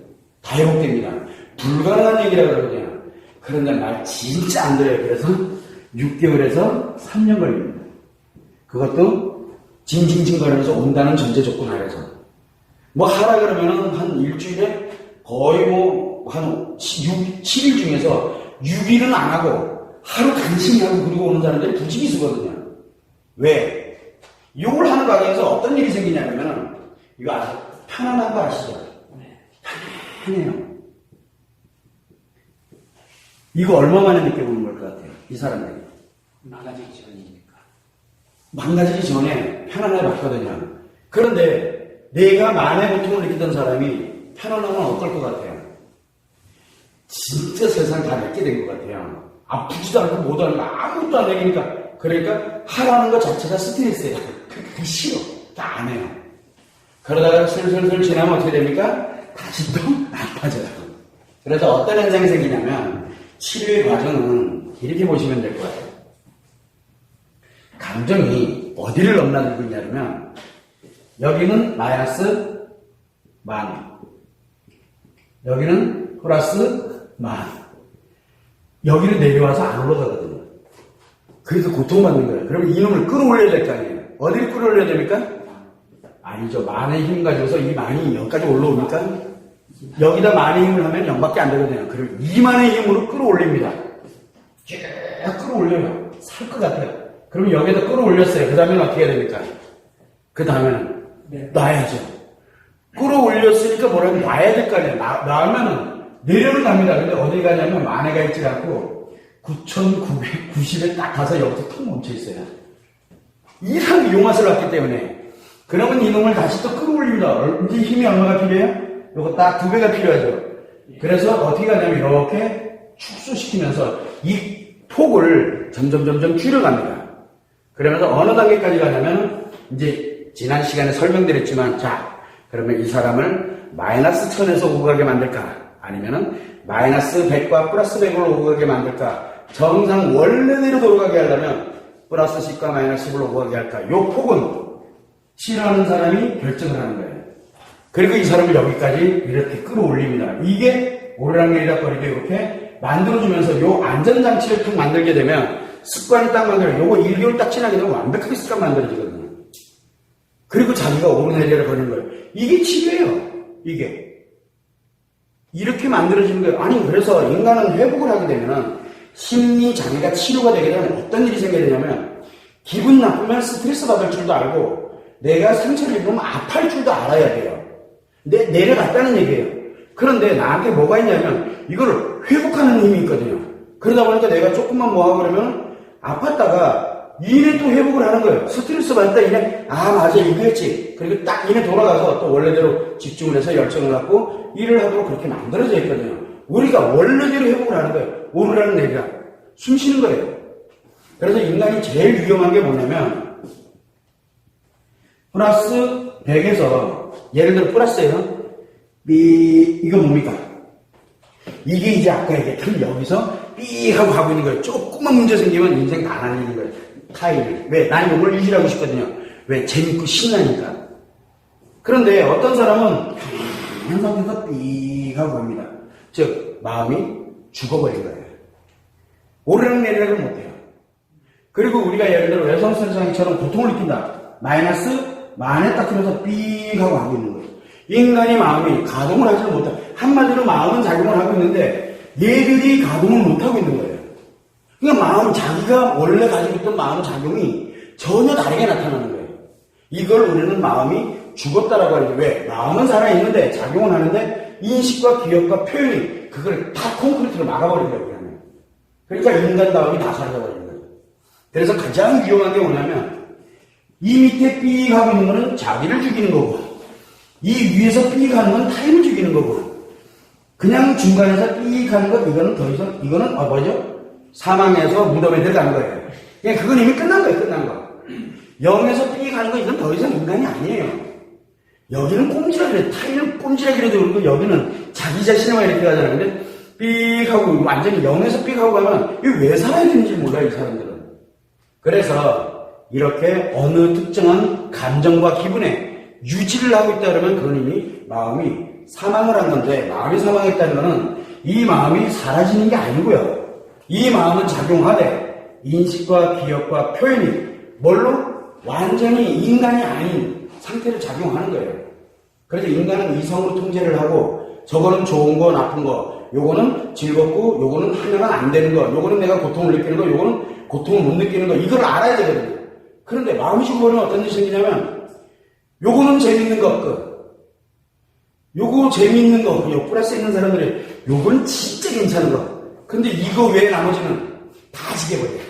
S1: 다 회복됩니다. 불가능한 얘기라 그러거든요. 그런데 말 진짜 안 들어요. 그래서 6개월에서 3년 걸립니다. 그것도 징징징거리면서 온다는 전제 조건 아래서. 뭐 하라 그러면은 한 일주일에 거의 한 7일 중에서 6일은 안 하고 하루 간신히 하고 그러고 오는 사람들이 부지기수거든요. 왜? 이걸 하는 과정에서 어떤 일이 생기냐면은, 이거 편안한 거 아시죠? 편해요. 이거 얼마 만에 느껴보는 걸 것 같아요? 이 사람들이.
S2: 망가지기 전이니까.
S1: 망가지기 전에 편안하게 봤거든요. 그런데 내가 만의 고통을 느끼던 사람이 편안하면 어떨 것 같아요? 진짜 세상 다 맺게 된 것 같아요. 아프지도 않고 못하는 거 아무것도 안 되니까. 그러니까 하라는 것 자체가 스트레스예요. 그게 싫어. 다 안 해요. 그러다가 슬슬 지나면 어떻게 됩니까? 다시 또 아파져요. 그래서 어떤 현상이 생기냐면, 치료의 과정은 이렇게 보시면 될 것 같아요. 감정이 어디를 넘나들고 있냐면, 여기는 마이너스 만, 여기는 플러스 만, 여기를 내려와서 안 올라가거든요. 그래서 고통받는 거예요. 그러면 이놈을 끌어올려야 될 거 아니에요. 어디를 끌어올려야 됩니까? 아니죠. 만의 힘 가지고서 이 만이 여기까지 올라옵니까? 여기다 만의 힘을 하면 0밖에 안 되거든요. 그럼 2만의 힘으로 끌어올립니다. 쭉 끌어올려요. 살 것 같아요. 그러면 여기다 끌어올렸어요. 그 다음에는 어떻게 해야 됩니까? 그 다음에는 놔야죠. 끌어올렸으니까 뭐라고 놔야 될 거 아니에요. 놔면은 내려는 갑니다. 근데 어디 가냐면 만회가 있지 않고 9,990에 딱 가서 여기서 턱 멈춰 있어요. 이상 용맛을 왔기 때문에. 그러면 이놈을 다시 또 끌어올립니다. 이제 힘이 얼마가 필요해요? 요거 딱 2배가 필요하죠. 그래서 어떻게 하냐면 이렇게 축소시키면서 이 폭을 점점 줄여갑니다. 그러면서 어느 단계까지 가냐면 이제 지난 시간에 설명드렸지만 자 그러면 이 사람을 마이너스 1000에서 오고 가게 만들까? 아니면은 마이너스 100과 플러스 100으로 오고 가게 만들까? 정상 원래대로 돌아가게 하려면 플러스 10과 마이너스 10으로 오고 가게 할까? 요 폭은 싫어하는 사람이 결정을 하는 거예요. 그리고 이 사람을 여기까지 이렇게 끌어올립니다. 이게 오르락내리락거리게 이렇게 만들어주면서 요 안전장치를 딱 만들게 되면 습관이 딱 만들어요. 요거 1개월 딱 지나게 되면 완벽하게 습관 만들어지거든요. 그리고 자기가 오르내리락 거리는 거예요. 이게 치료예요. 이게. 이렇게 만들어지는 거예요. 아니 그래서 인간은 회복을 하게 되면 심리 장애가 치료가 되게 되면 어떤 일이 생겨야 되냐면 기분 나쁘면 스트레스 받을 줄도 알고 내가 상처를 입으면 아파할 줄도 알아야 돼요. 내려갔다는 얘기예요. 그런데 나한테 뭐가 있냐면 이거를 회복하는 힘이 있거든요. 그러다 보니까 내가 조금만 뭐하고 그러면 아팠다가 이내 또 회복을 하는 거예요. 스트레스 받다 이내 맞아 이거였지. 그리고 딱 이내 돌아가서 또 원래대로 집중을 해서 열정을 갖고 일을 하도록 그렇게 만들어져 있거든요. 우리가 원래대로 회복을 하는 거예요. 오르라는 내리락 숨 쉬는 거예요. 그래서 인간이 제일 위험한 게 뭐냐면 플러스 100에서 예를 들어 플러스예요. 이거 뭡니까? 이게 이제 아까 얘기했던 여기서 삐 하고 가고 있는 거예요. 조금만 문제 생기면 인생 다 날리는 거예요. 타임을. 왜? 난 이걸 유지하고 싶거든요. 왜? 재밌고 신나니까. 그런데 어떤 사람은 한 상태에서 삐 하고 갑니다. 즉 마음이 죽어버린 거예요. 오르락내리락을 못해요. 그리고 우리가 예를 들어 외성선상처럼 고통을 느낀다. 마이너스 만에 딱 들어서 삐 하고 하고 있는 거예요. 인간이 마음이 가동을 하지 못해. 한마디로 마음은 작용을 하고 있는데 얘들이 가동을 못하고 있는 거예요. 그러니까 마음, 자기가 원래 가지고 있던 마음 작용이 전혀 다르게 나타나는 거예요. 이걸 우리는 마음이 죽었다라고 하는데 왜? 마음은 살아있는데 작용을 하는데 인식과 기억과 표현이 그걸 다 콘크리트로 막아버린 거예요. 그러니까 인간다움이 다 사라져버리는 거예요. 그래서 가장 위험한 게 뭐냐면 이 밑에 삐 하고 있는 거는 자기를 죽이는 거고 이 위에서 삐 하는 건 타인을 죽이는 거고 그냥 중간에서 삐 하는 거 이거는 더 이상 이거는 뭐죠? 사망해서 무덤에 들어간 거예요. 그냥 그건 이미 끝난 거예요. 끝난 거. 0에서 삐 하는 거 이건 더 이상 인간이 아니에요. 여기는 꼼지락이래. 타인은 꼼지락이라도 그러고 여기는 자기 자신만 이렇게 하잖아요. 근데 삐 하고 완전히 0에서 삐 하고 가면 이거 왜 살아야 되는지 몰라요. 이 사람들은. 그래서 이렇게 어느 특정한 감정과 기분에 유지를 하고 있다 그러면 그건 이미 마음이 사망을 한 건데 마음이 사망했다는 거는 이 마음이 사라지는 게 아니고요. 이 마음은 작용하되 인식과 기억과 표현이 뭘로? 완전히 인간이 아닌 상태로 작용하는 거예요. 그래서 인간은 이성으로 통제를 하고 저거는 좋은 거 나쁜 거 요거는 즐겁고 요거는 하면 안 되는 거 요거는 내가 고통을 느끼는 거 요거는 고통을 못 느끼는 거 이걸 알아야 되거든요. 그런데 마음이 죽어버리면 어떤 일이 생기냐면 요거는 재밌는 거 요거 재밌는 거 요 플러스 있는 사람들이 요건 진짜 괜찮은 거 근데 이거 외에 나머지는 다 지겨버려요.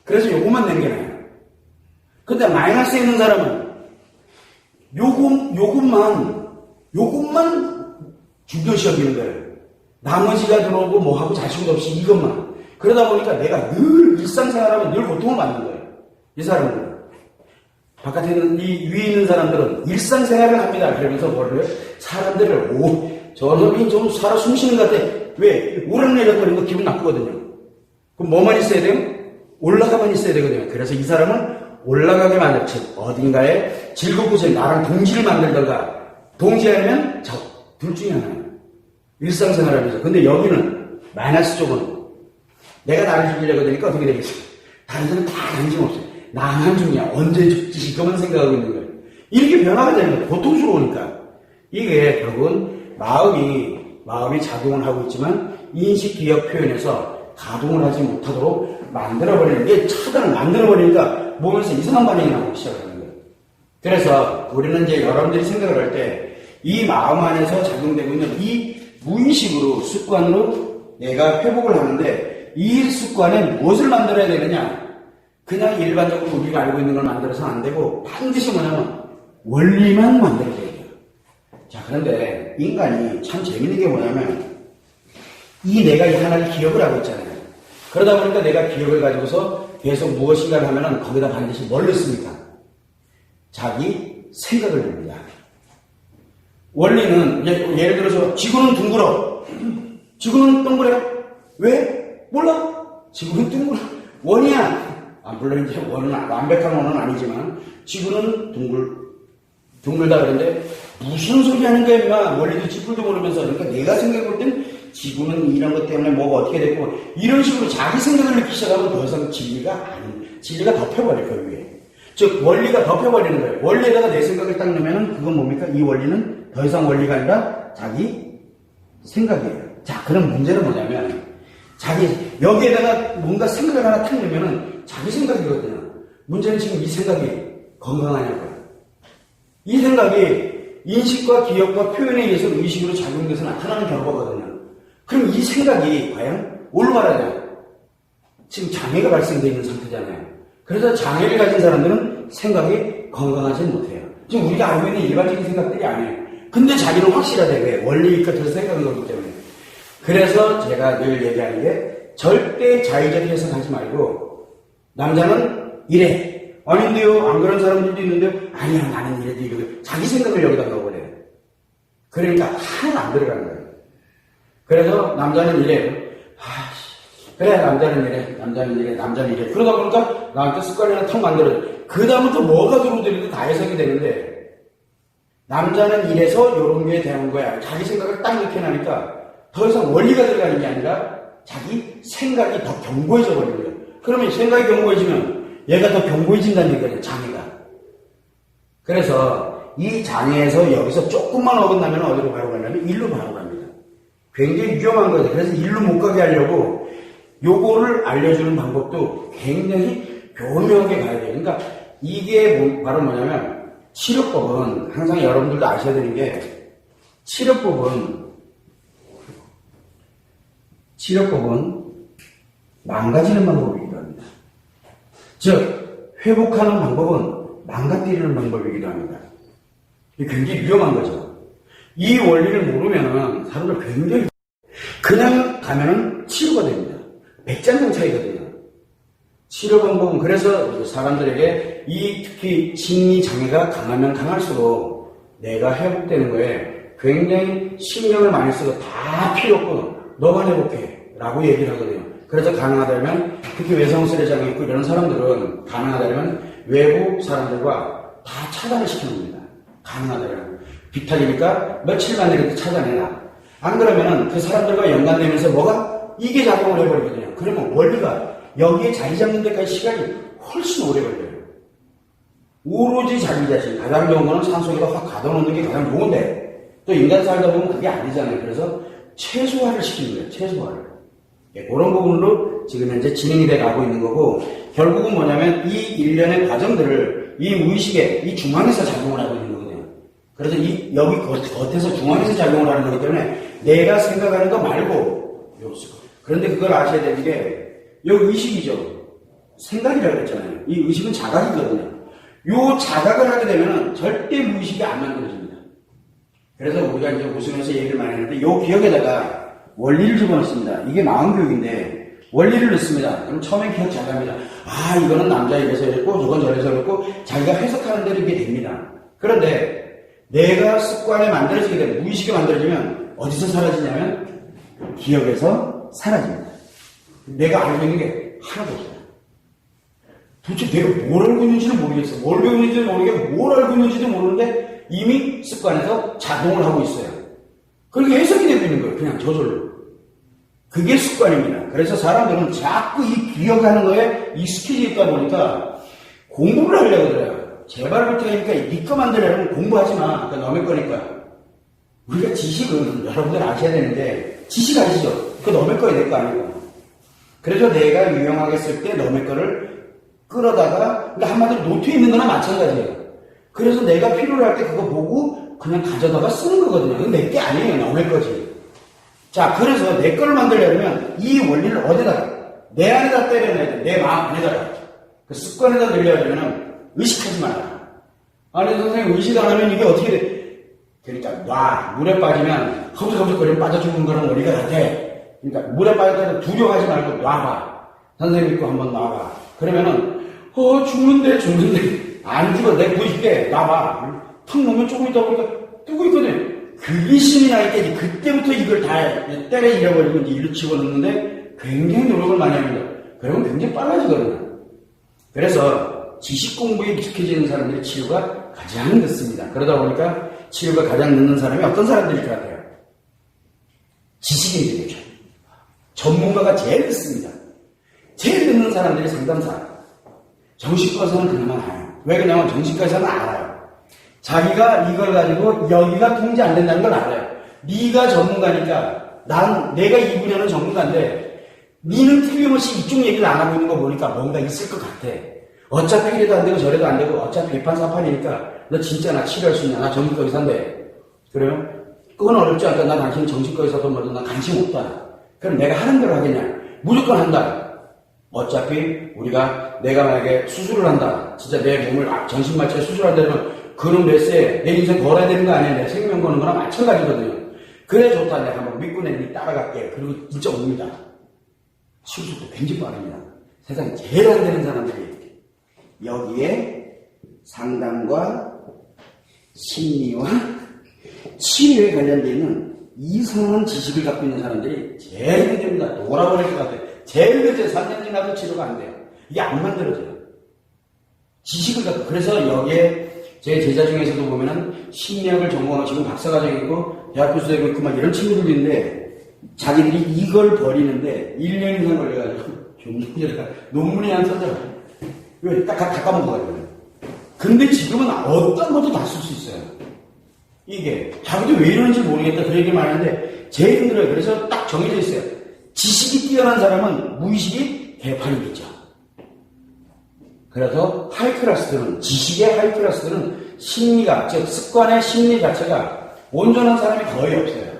S1: 그래서 요것만 남겨놔요. 근데 마이너스에 있는 사람은 요것만 중요시 여기는 거예요. 나머지가 들어오고 뭐하고 자식도 없이 이것만. 그러다 보니까 내가 늘 일상생활하면 늘 고통을 받는 거예요. 이 사람들은. 바깥에 있는 이 위에 있는 사람들은 일상생활을 합니다. 그러면서 뭐를 해요? 사람들을 저놈이 좀 살아 숨쉬는 것 같아. 왜? 오르락내리락거리는 거 기분 나쁘거든요. 그럼 뭐만 있어야 돼요? 올라가만 있어야 되거든요. 그래서 이 사람은 올라가게 만들, 즉 어딘가에 즐겁고 나랑 동지를 만들다가 동지하면 둘 중에 하나예요. 일상생활을 하면서. 근데 여기는 마이너스 쪽은 내가 나를 죽이려고 하니까 어떻게 되겠어? 다른 사람은 다 관심 없어요. 나만 죽냐? 언제 죽지? 그만 생각하고 있는 거예요. 이렇게 변화가 되는 거예요. 고통스러우니까. 이게 결국은 마음이 작용을 하고 있지만 인식, 기억, 표현에서 가동을 하지 못하도록 만들어버리는 게 차단을 만들어버리니까 몸에서 이상한 반응이 나오기 시작하는 거예요. 그래서 우리는 이제 여러분들이 생각을 할 때 이 마음 안에서 작용되고 있는 이 무의식으로 습관으로 내가 회복을 하는데 이 습관에 무엇을 만들어야 되느냐? 그냥 일반적으로 우리가 알고 있는 걸 만들어서는 안 되고 반드시 뭐냐면 원리만 만들어야 돼요. 자, 그런데 인간이 참 재밌는 게 뭐냐면 이 내가 이 하나를 기억을 하고 있잖아요. 그러다 보니까 내가 기억을 가지고서 계속 무엇인가를 하면은 거기다 반드시 뭘 넣습니까? 자기 생각을 넣습니다. 원리는 예를 들어서 지구는 둥글어. 지구는 동그래. 왜? 몰라. 지구는 둥글어. 원이야. 물론 이제 원은 완벽한 원은 아니지만 지구는 둥글다 그러는데 무슨 소리 하는 거야 임마. 원리도 쥐뿔도 모르면서. 그러니까 내가 생각해 볼 땐 지구는 이런 것 때문에 뭐가 어떻게 됐고 이런 식으로 자기 생각을 넣기 시작하면 더 이상 진리가 덮여버려요. 그 위에. 즉 원리가 덮여버리는 거예요. 원리에다가 내 생각을 딱 넣으면 그건 뭡니까? 이 원리는 더 이상 원리가 아니라 자기 생각이에요. 자, 그럼 문제는 뭐냐면 여기에다가 뭔가 생각을 하나 탁 넣으면은 자기 생각이거든요. 문제는 지금 이 생각이 건강하냐고요. 이 생각이 인식과 기억과 표현에 의해서 의식으로 작용돼서 나타나는 결과거든요. 그럼 이 생각이 과연 올바르냐? 지금 장애가 발생되어 있는 상태잖아요. 그래서 장애를 가진 사람들은 생각이 건강하지 못해요. 지금 우리가 알고 있는 일반적인 생각들이 아니에요. 근데 자기는 확실하대. 왜? 원리 끝에서 생각한 거기 때문에. 그래서 제가 늘 얘기하는 게 절대 자의적 해석하지 말고 남자는 이래. 아닌데요. 안 그런 사람들도 있는데요. 아니야 나는 이래도 이러고 자기 생각을 여기다 넣어버려요. 그러니까 하나도 안 들어가는 거예요. 그래서 남자는 이래. 그래 남자는 이래. 남자는 이래. 그러다 보니까 나한테 습관이 하나 턱 만들어져. 그 다음부터 뭐가 들어오더라도 다 해석이 되는데 남자는 이래서 요런 게 되는 거야. 자기 생각을 딱 이렇게 나니까 더 이상 원리가 들어가는 게 아니라 자기 생각이 더 견고해져 버리는 거예요. 그러면 생각이 견고해지면 얘가 더 견고해진다는 얘기예요. 장애가. 그래서 이 장애에서 여기서 조금만 어긋나면 어디로 바로 가냐면 일로 바로 갑니다. 굉장히 위험한 거죠. 그래서 일로 못 가게 하려고 요거를 알려주는 방법도 굉장히 교묘하게 가야 돼요. 그러니까 이게 바로 뭐냐면 치료법은 항상 여러분들도 아셔야 되는 게 치료법은 망가지는 방법이기도 합니다. 즉 회복하는 방법은 망가뜨리는 방법이기도 합니다. 이게 굉장히 위험한 거죠. 이 원리를 모르면은 사람들 굉장히 그냥 가면은 치료가 됩니다. 백장장 차이거든요. 치료 방법은 그래서 사람들에게 특히 심리 장애가 강하면 강할수록 내가 회복되는 거에 굉장히 신경을 많이 쓰고 다 필요 없고 너만 회복해 라고 얘기를 하거든요. 그래서 가능하다면 특히 외성스레 장애 있고 이런 사람들은 가능하다면 외부 사람들과 다 차단을 시켜놓습니다. 가능하다면 비탈이니까 며칠만 이렇게 찾아내라. 안 그러면은 그 사람들과 연관되면서 이게 작용을 해버리거든요. 그러면 원리가 여기에 자리 잡는 데까지 시간이 훨씬 오래 걸려요. 오로지 자기 자신. 가장 좋은 거는 산속에다 확 가둬놓는 게 가장 좋은데 또 인간 살다 보면 그게 아니잖아요. 그래서 최소화를 시키는 거예요. 최소화를. 그런 부분으로 지금 현재 진행이 돼 가고 있는 거고 결국은 뭐냐면 이 일련의 과정들을 이 무의식의 이 중앙에서 작용을 하고 있는 거거든요. 그래서 여기 겉에서 중앙에서 작용을 하는 거기 때문에 내가 생각하는 거 말고 그런데 그걸 아셔야 되는 게 여기 의식이죠. 생각이라고 했잖아요. 이 의식은 자각이거든요. 요 자각을 하게 되면 절대 무의식이 안 만들어집니다. 그래서 우리가 이제 웃으면서 얘기를 많이 하는데 요 기억에다가 원리를 집어넣습니다. 이게 마음교육인데 원리를 넣습니다. 그럼 처음엔 기억 잘 합니다. 이거는 남자 이래서 이랬고 저건 저래서 이랬고 자기가 해석하는 대로 이게 됩니다. 그런데 내가 습관에 만들어지게 되면 무의식이 만들어지면 어디서 사라지냐면 기억에서 사라집니다. 내가 알고 있는 게 하나도 없어요. 도대체 내가 뭘 알고 있는지도 모르겠어. 뭘 배우고 있는지도 모르겠고 뭘 알고 있는지도 모르는데 이미 습관에서 작동을 하고 있어요. 그렇게 해석이 되고 있는 거예요. 그냥 저절로. 그게 습관입니다. 그래서 사람들은 자꾸 이 기억하는 거에 익숙해져 있다 보니까 공부를 하려고 그래요. 제발 부탁이니까 니꺼 만들려면 공부하지 마. 그러니까 너의 거니까. 우리가 지식은 여러분들 아셔야 되는데 지식 아시죠? 그거 너의 거야 될 거 아니고. 그래서 내가 유용하게 쓸 때 너의 거를 끌어다가, 그러니까 한마디로 노트에 있는 거나 마찬가지예요. 그래서 내가 필요로 할 때 그거 보고 그냥 가져다가 쓰는 거거든요. 이건 내 게 아니에요. 너의 거지. 자, 그래서 내 거를 만들려면 이 원리를 어디다가, 내 안에다 때려놔야 돼. 내 마음 안에다가. 그 습관에다 늘려주면 의식하지 마라. 아니, 선생님, 의식 안 하면 이게 어떻게 돼? 그러니까, 물에 빠지면, 허우적허우적거리면 빠져 죽는 거랑 원리가 같아. 그러니까, 물에 빠질 때 두려워하지 말고 놔봐. 선생님 믿고 한번 놔봐. 그러면은, 죽는데. 안 죽어. 내가 보여줄게. 놔봐. 턱 놓으면 조금 있다 보니까 뜨고 있거든. 그게 신이 날 때지. 그때부터 이걸 다 때려 잃어버리고 이제 일로 집어넣는데 굉장히 노력을 많이 합니다. 그러면 굉장히 빨라지거든요. 그래서 지식 공부에 익숙해지는 사람들의 치유가 가장 늦습니다. 그러다 보니까 치유가 가장 늦는 사람이 어떤 사람들일 것 같아요? 지식인들이죠. 전문가가 제일 늦습니다. 제일 늦는 사람들이 상담사. 정신과에서는 그나마 나아요. 왜 그러냐면 정신과에서는 알아요. 자기가 이걸 가지고 여기가 통제 안 된다는 걸 알아요. 네가 전문가니까 내가 이 분야는 전문가인데 니는 틀림없이 이쪽 얘기를 안 하고 있는 거 보니까 뭔가 있을 것 같아. 어차피 이래도 안 되고 저래도 안 되고 어차피 비판사판이니까 너 진짜 나 치료할 수 있냐? 나 정신과 의사인데. 그래요? 그건 어렵지 않다. 나 당신 정신과 의사도 뭐든 나 관심 없다. 그럼 내가 하는 대로 하겠냐? 무조건 한다. 어차피 내가 만약에 수술을 한다. 진짜 내 몸을 정신마취에 수술한다면 그런 메시에 내 인생 걸어야 되는 거 아니야? 내 생명 거는 거나 마찬가지거든요. 그래 좋다. 내가 한번 믿고 내니 따라갈게. 그리고 진짜 옵니다. 치료속도 굉장히 빠릅니다. 세상에 제일 안 되는 사람들이 여기에 상담과 심리와 치료에 관련되어 있는 이상한 지식을 갖고 있는 사람들이 제일 문제입니다. 돌아버릴 것 같아요. 제일 문제 3년 지나도 치료가 안 돼요. 이게 안 만들어져요. 지식을 갖고. 그래서 여기에 제 제자 중에서도 보면은 심리학을 전공하시고 박사과정이고 대학교수 되고 있고 막 이런 친구들도 있는데 자기들이 이걸 버리는데 1년 이상 걸려가지고 종종제가 논문이 안 써져. 이거 딱 까먹어가지고. 근데 지금은 어떤 것도 다 쓸 수 있어요. 이게 자기도 왜 이러는지 모르겠다 그 얘기 많은데 제일 힘들어요. 그래서 딱 정해져 있어요. 지식이 뛰어난 사람은 무의식이 개판이겠죠. 그래서 하이클래스들은 지식의 하이클래스들은 심리가 즉 습관의 심리 자체가 온전한 사람이 거의 없어요.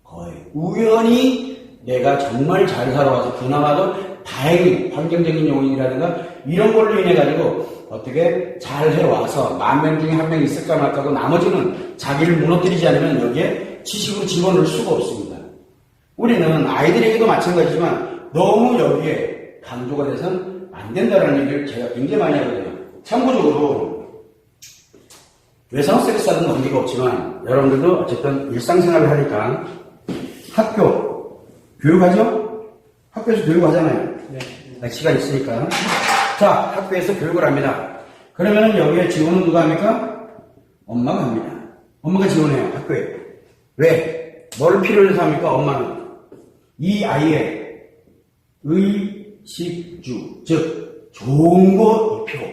S1: 거의 우연히 내가 정말 잘 살아와서 그나마도 다행히 환경적인 요인이라든가 이런 걸로 인해 가지고 어떻게 잘 해와서 10,000명 중에 1명 있을까 말까 하고 나머지는 자기를 무너뜨리지 않으면 여기에 지식으로 집어넣을 수가 없습니다. 우리는 아이들에게도 마찬가지지만 너무 여기에 강조가 돼서는 안 된다는 얘기를 제가 굉장히 많이 하거든요. 참고적으로 외상 스트레스하고는 관계가 없지만 여러분들도 어쨌든 일상생활을 하니까 학교 교육하죠? 학교에서 교육하잖아요. 네. 시간 있으니까. 자, 학교에서 교육을 합니다. 그러면은 여기에 지원은 누가 합니까? 엄마가 합니다. 엄마가 지원해요, 학교에. 왜? 뭘 필요로 해서 합니까? 엄마는. 이 아이의 의식주, 즉, 좋은 거 입히고.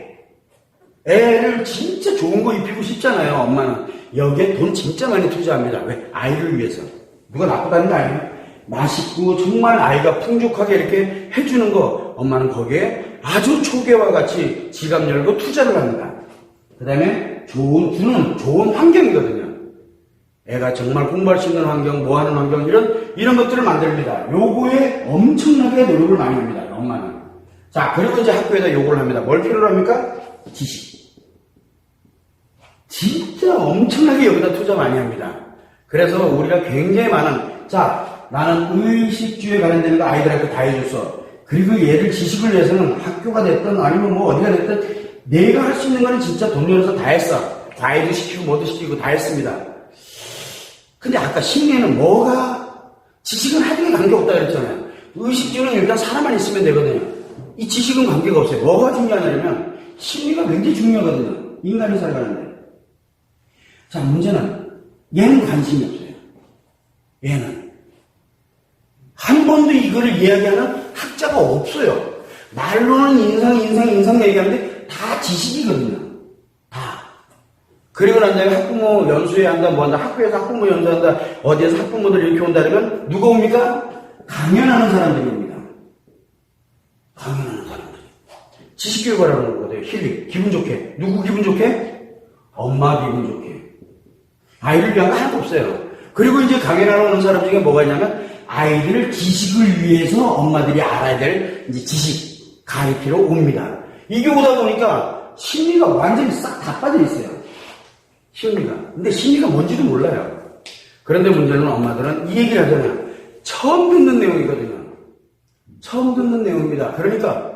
S1: 애를 진짜 좋은 거 입히고 싶잖아요, 엄마는. 여기에 돈 진짜 많이 투자합니다. 왜? 아이를 위해서. 누가 나쁘다는 거 아니에요? 맛있고 정말 아이가 풍족하게 이렇게 해주는 거 엄마는 거기에 아주 초계와 같이 지갑 열고 투자를 합니다. 그 다음에 주는 좋은 환경이거든요. 애가 정말 공부할 수 있는 환경, 뭐 하는 환경 이런 것들을 만듭니다. 요거에 엄청나게 노력을 많이 합니다. 엄마는. 자, 그리고 이제 학교에다 요구를 합니다. 뭘 필요로 합니까? 지식. 진짜 엄청나게 여기다 투자 많이 합니다. 그래서 우리가 굉장히 많은 나는 의식주에 관련되는 거 아이들한테 다 해줬어. 그리고 얘를 지식을 위해서는 학교가 됐든 아니면 뭐 어디가 됐든 내가 할 수 있는 거는 진짜 돈 내서 다 했어. 과외도 시키고 뭐도 시키고 다 했습니다. 근데 아까 심리에는 뭐가 지식은 하등에 관계없다 그랬잖아요. 의식주는 일단 사람만 있으면 되거든요. 이 지식은 관계가 없어요. 뭐가 중요하냐면 심리가 굉장히 중요하거든요. 인간이 살아가는데. 자, 문제는 얘는 관심이 없어요. 얘는. 한 번도 이거를 이야기하는 학자가 없어요. 말로는 인상 얘기하는데 다 지식이거든요. 다. 그리고 난 다음에 학부모 연수회 한다, 뭐 한다, 학교에서 학부모 연수한다, 어디에서 학부모들 이렇게 온다 그러면 누가 옵니까? 강연하는 사람들입니다. 강연하는 사람들. 지식교육을 하는 거거든요. 힐링. 기분 좋게. 누구 기분 좋게? 엄마 기분 좋게. 아이를 위한 거 하나도 없어요. 그리고 이제 강연하러 오는 사람 중에 뭐가 있냐면 아이들 지식을 위해서 엄마들이 알아야 될 이제 지식 가르치러 옵니다. 이게 오다 보니까 심리가 완전히 싹 다 빠져 있어요. 심리가. 근데 심리가 뭔지도 몰라요. 그런데 문제는 엄마들은 이 얘기를 하잖아요. 처음 듣는 내용이거든요. 처음 듣는 내용입니다. 그러니까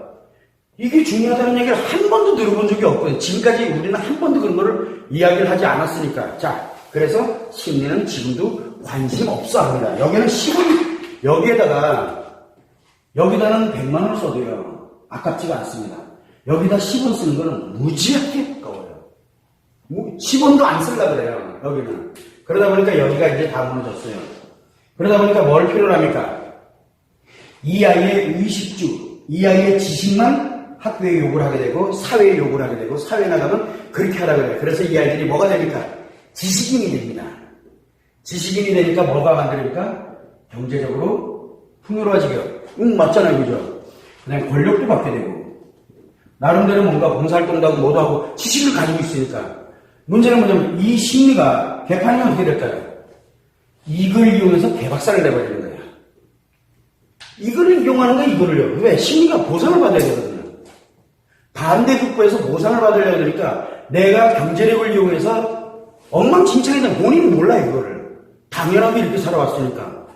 S1: 이게 중요하다는 얘기를 한 번도 들어본 적이 없거든요. 지금까지 우리는 한 번도 그런 거를 이야기를 하지 않았으니까. 자, 그래서 심리는 지금도 관심 없어 합니다. 여기는 10원, 여기다는 100만 원을 써도요. 아깝지가 않습니다. 여기다 10원 쓰는 거는 무지하게 아까워요. 10원도 안 쓰려고 그래요. 여기는. 그러다 보니까 여기가 이제 다 무너졌어요. 그러다 보니까 뭘 필요로 합니까? 이 아이의 의식주, 이 아이의 지식만 학교에 요구를 하게 되고 사회에 요구를 하게 되고 사회에 나가면 그렇게 하라고 해요. 그래서 이 아이들이 뭐가 됩니까? 지식인이 됩니다. 지식인이 되니까 뭐가 만들니까? 경제적으로 풍요로워지고 맞잖아요. 그죠? 그다음에 권력도 받게 되고 나름대로 뭔가 봉사활동도 하고 뭐도 하고 지식을 가지고 있으니까 문제는 뭐냐면 이 심리가 개판이 어떻게 될까요? 이걸 이용해서 개박살을 내버리는 거예요. 이거를 이용하는 거야, 이거를요. 왜? 심리가 보상을 받아야 되거든요. 반대급부에서 보상을 받으려고 그러니까 내가 경제력을 이용해서 엉망진창이다. 본인은 몰라, 이거를. 당연하게 이렇게 살아왔으니까.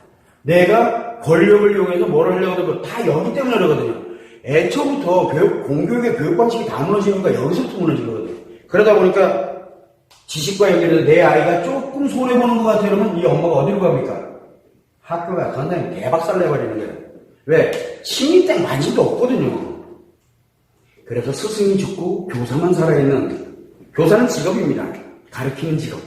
S1: 내가 권력을 이용해서 뭘 하려고 하고 다 여기 때문에 그러거든요. 애초부터 공교육의 교육 방식이 다 무너지는 거가 여기서부터 무너지거든요. 그러다 보니까 지식과 연결해서 내 아이가 조금 손해보는 것 같아 그러면 이 엄마가 어디로 갑니까? 학교가 상당히 개박살 내버리는 거예요. 왜? 심리땡 관심도 없거든요. 그래서 스승이 죽고 교사만 살아있는, 교사는 직업입니다. 가르치는 직업.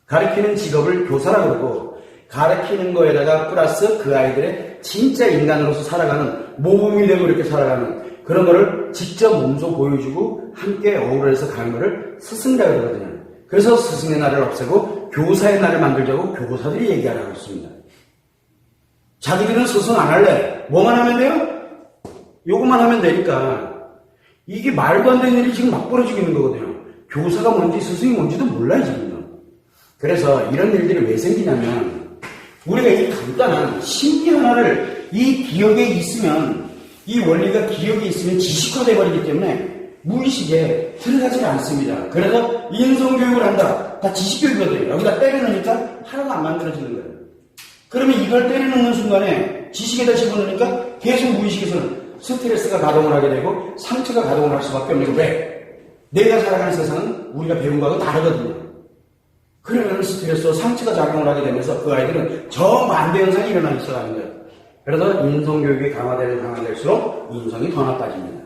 S1: 가르치는 직업을 교사라 그러고, 가르치는 거에다가 플러스 그 아이들의 진짜 인간으로서 살아가는, 모범이 되고 이렇게 살아가는 그런 거를 직접 몸소 보여주고 함께 어우러져서 가는 거를 스승이라 그러거든요. 그래서 스승의 날을 없애고 교사의 날을 만들자고 교사들이 얘기하라고 했습니다. 자기들은 스승 안 할래. 뭐만 하면 돼요? 요것만 하면 되니까. 이게 말도 안 되는 일이 지금 막 벌어지고 있는 거거든요. 교사가 뭔지 스승이 뭔지도 몰라요, 지금요. 그래서 이런 일들이 왜 생기냐면 우리가 이 간단한 심리 하나를 이 기억에 있으면 이 원리가 기억에 있으면 지식화돼 버리기 때문에 무의식에 들어가지 않습니다. 그래서 인성교육을 한다. 다 지식교육이거든요. 여기다 때려넣으니까 하나도 안 만들어지는 거예요. 그러면 이걸 때려넣는 순간에 지식에다 집어넣으니까 계속 무의식에서는 스트레스가 가동을 하게 되고 상처가 가동을 할 수밖에 없는 거예요. 왜? 내가 살아가는 세상은 우리가 배운 거하고 다르거든요. 그러면 스트레스와 상처가 작용을 하게 되면서 그 아이들은 정반대 현상이 일어나기 시작하는 거예요. 그래서 인성교육이 강화될수록 인성이 더 나빠집니다.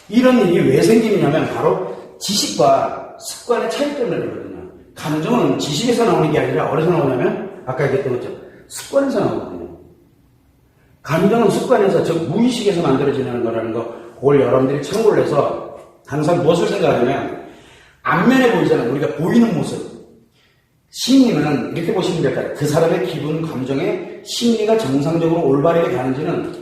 S1: 이런 일이 왜 생기느냐면 바로 지식과 습관의 차이 때문에 그러거든요. 감정은 지식에서 나오는 게 아니라 어디서 나오냐면 아까 얘기했던 것처럼 습관에서 나오거든요. 감정은 습관에서 즉 무의식에서 만들어지는 거라는 거 그걸 여러분들이 참고를 해서 항상 무엇을 생각하냐면 앞면에 보이잖아요. 우리가 보이는 모습. 심리는 이렇게 보시면 될까요? 그 사람의 기분, 감정의 심리가 정상적으로 올바르게 가는지는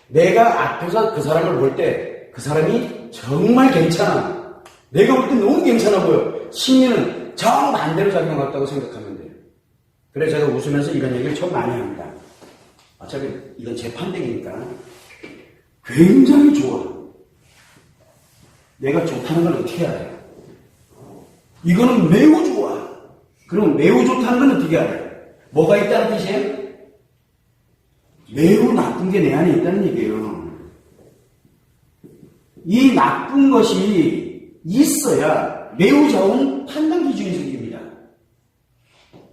S1: 내가 앞에서 그 사람을 볼 때 그 사람이 정말 괜찮아. 내가 볼 때 너무 괜찮아 보여. 심리는 정반대로 작용했다고 생각하면 돼요. 그래서 제가 웃으면서 이런 얘기를 참 많이 합니다. 어차피 이건 제 판단이니까 굉장히 좋아. 내가 좋다는 걸 어떻게 알아요? 이거는 매우 좋아. 그럼 매우 좋다는 건 어떻게 알아요? 뭐가 있다는 뜻이에요? 매우 나쁜 게 내 안에 있다는 얘기예요. 이 나쁜 것이 있어야 매우 좋은 판단 기준이 생깁니다.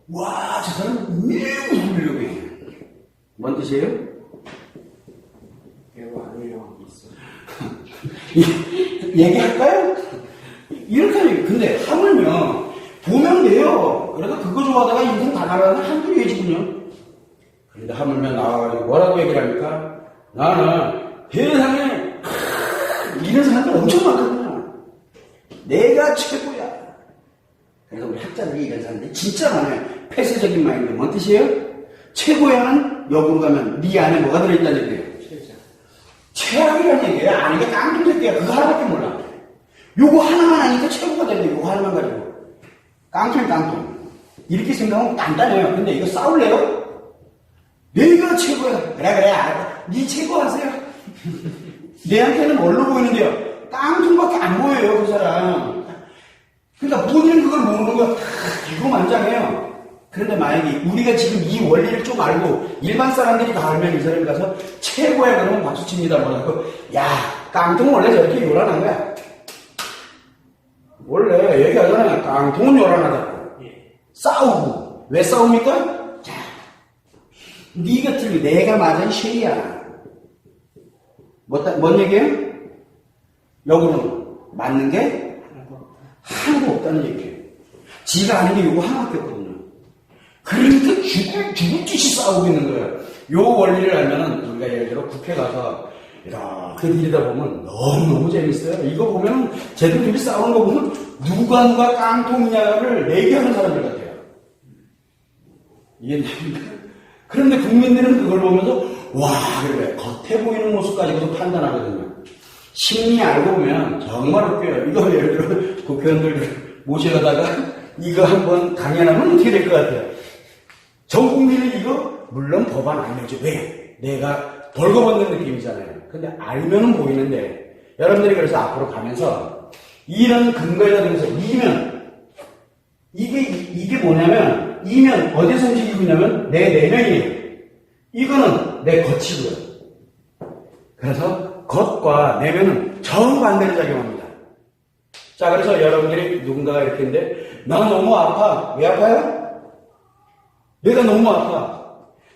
S1: 와, 저 사람은 매우 훌륭해. 뭔 뜻이에요?
S2: 매우 안 훌륭한 게 있어요.
S1: 얘기할까요? 이렇게 하면, 근데 하물며 보면 돼요. 그래도 그거 좋아하다가 인생 다 나가는 한두 예지군요. 그런데 하물며 나와가지고 뭐라고 얘기를 합니까? 나는 세상에 이런 사람들 엄청 많거든요. 내가 최고야. 그래서 우리 학자들이 이런 사람들이 진짜 많아요. 폐쇄적인 마인드. 뭔 뜻이에요? 최고야는 역으로 가면 네 안에 뭐가 들어있다는 얘기예요? 최악이라는 얘기예요. 아니, 이게 깡통 새끼야. 그거 하나밖에 몰라. 요거 하나만 아니까 최고가 된다. 요거 하나만 가지고. 깡통, 깡통. 이렇게 생각하면 간단해요. 근데 이거 싸울래요? 내가 최고야. 그래, 알아. 니 최고하세요. 내한테는 뭘로 보이는데요? 깡통밖에 안 보여요, 그 사람. 그러니까 본인은 그걸 모르는 거야. 이거 만장해요. 그런데 만약에 우리가 지금 이 원리를 좀 알고 일반 사람들이 다 알면 이 사람이 가서 최고야 그러면 박수 칩니다. 뭐라고. 야, 깡통은 원래 저렇게 요란한 거야. 원래 얘기하잖아요. 깡통은 요란하다고. 싸우고. 왜 싸웁니까? 자, 네가 틀리 내가 맞은 쉐이야. 뭔 얘기예요? 역으로는 맞는 게 하나도 없다는 얘기예요. 지가 아는 게 요거 하나밖에 없거든요. 그러니까 죽을 짓이 싸우고 있는 거예요. 요 원리를 알면은 우리가 예를 들어 국회 가서 이렇게 들이다 보면 너무너무 재밌어요. 이거 보면 쟤들끼리 싸우는 거 보면 누가 깡통이냐를 내기하는 사람들 같아요. 이해됩니까? 그런데 국민들은 그걸 보면서 와, 그래 겉에 보이는 모습 가지고도 판단하거든요. 심리 알고 보면 정말 웃겨요. 이거 예를 들어 국회의원들 모셔다가 이거 한번 강연하면 어떻게 될 것 같아요? 전 국민은 이거 물론 법안 안 내죠. 왜? 내가 벌거벗는 느낌이잖아요. 근데 알면은 보이는데 여러분들이 그래서 앞으로 가면서 이런 근거에다 대면서 이면 이게 뭐냐면 이면 어디서 움직이고 있냐면 내 내면이에요. 이거는 내 겉이고요. 그래서 겉과 내면은 정반대로 작용합니다. 자, 그래서 여러분들이 누군가가 이렇게 했는데 나 너무 아파. 왜 아파요? 내가 너무 아파.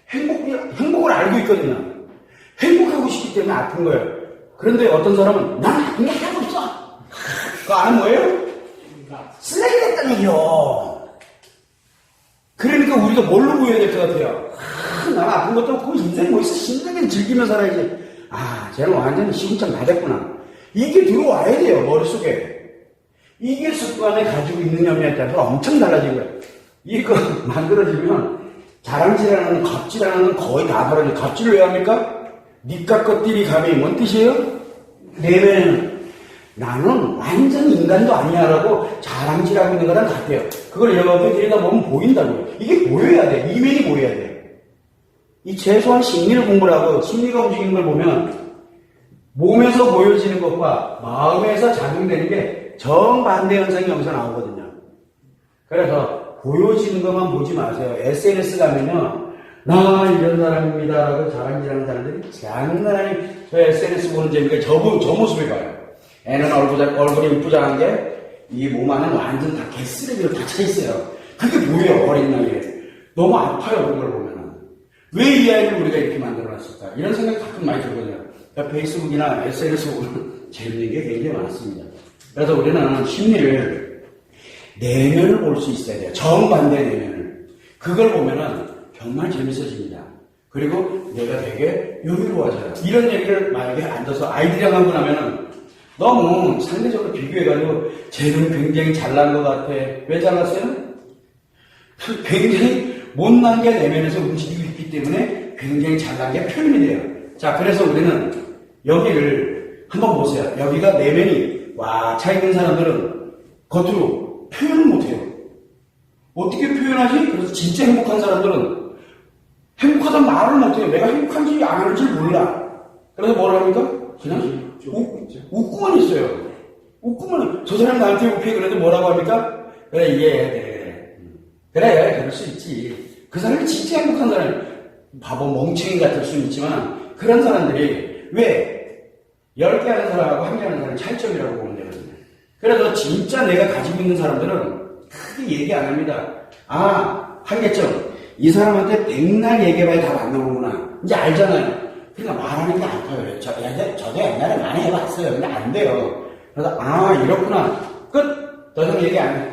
S1: 행복을 알고 있거든요. 행복하고 싶기 때문에 아픈 거예요. 그런데 어떤 사람은 난 행복하고 있어. 그거 아는 뭐예요? 쓰레기 됐다는 얘기요. 그러니까 우리가 뭘로 보여야 될 것 같아요? 난 아픈 것도 없고 인생 뭐 있어. 신나게 즐기며 살아야지. 아, 쟤는 완전히 시궁창 다 됐구나. 이게 들어와야 돼요, 머릿속에. 이게 습관에 가지고 있는 념에 따라서 엄청 달라진 거예요. 이거 만들어지면 자랑질하는 갑질하는 거의 다 벌어져요. 갑질을 왜 합니까? 니까 것들이 감히 뭔 뜻이에요? 내면에는 나는 완전 인간도 아니야라고 자랑질하고 있는 거랑 같아요. 그걸 이렇게 들여다보면 보인다고요. 이게 보여야 돼. 이면이 보여야 돼. 이 최소한 심리를 공부를 하고 심리가 움직이는 걸 보면 몸에서 보여지는 것과 마음에서 작용되는 게 정반대 현상이 여기서 나오거든요. 그래서 보여지는 것만 보지 마세요. SNS 가면요. 나 이런 사람입니다라고 자랑질하는 사람들이 장난 아니에요. 저 SNS 보는 재미가 저 모습을 봐요. 애는 얼굴이 이쁘장한 게 이 몸 안은 완전 다 개쓰레기로 다 차있어요. 그게 뭐예요, 어린 나이에. 너무 아파요, 그런 걸 보면은. 왜 이 아이를 우리가 이렇게 만들어놨을까? 이런 생각이 가끔 많이 들거든요. 그러니까 페이스북이나 SNS 보면 재밌는 게 굉장히 많습니다. 그래서 우리는 심리를 내면을 볼 수 있어야 돼요. 정반대 내면을. 그걸 보면은 정말 재밌어집니다. 그리고 내가 되게 여유로워져요. 이런 얘기를 만약에 앉아서 아이들이랑 하고 나면은 너무 상대적으로 비교해가지고 쟤는 굉장히 잘난 것 같아. 왜 잘났어요? 굉장히 못난 게 내면에서 움직이고 있기 때문에 굉장히 잘난 게 표현이 돼요. 자, 그래서 우리는 여기를 한번 보세요. 여기가 내면이 와 차 있는 사람들은 겉으로 표현을 못해요. 어떻게 표현하지? 그래서 진짜 행복한 사람들은 행복하다는 말을 못해요. 내가 행복한지 안 하는지 몰라. 그래서 뭐라 합니까? 그냥 웃고만 있어요. 웃고만, 저 사람 나한테 웃게 그래도 뭐라고 합니까? 그래, 이해해야 돼. 그래, 그럴 수 있지. 그 사람이 진짜 행복한 사람, 바보 멍청이 같을 수는 있지만, 그런 사람들이 왜 10개 하는 사람하고 1개 하는 사람이 차이점이라고 보면 되거든요. 그래도 진짜 내가 가지고 있는 사람들은 크게 얘기 안 합니다. 아, 한계점. 이 사람한테 백날 얘기해봐야 다 맞는구나. 이제 알잖아요. 그러니까 말하는 게 아파요. 저도 옛날에 많이 해봤어요. 근데 안 돼요. 그래서, 아, 이렇구나. 끝! 더 이상 얘기 안 해.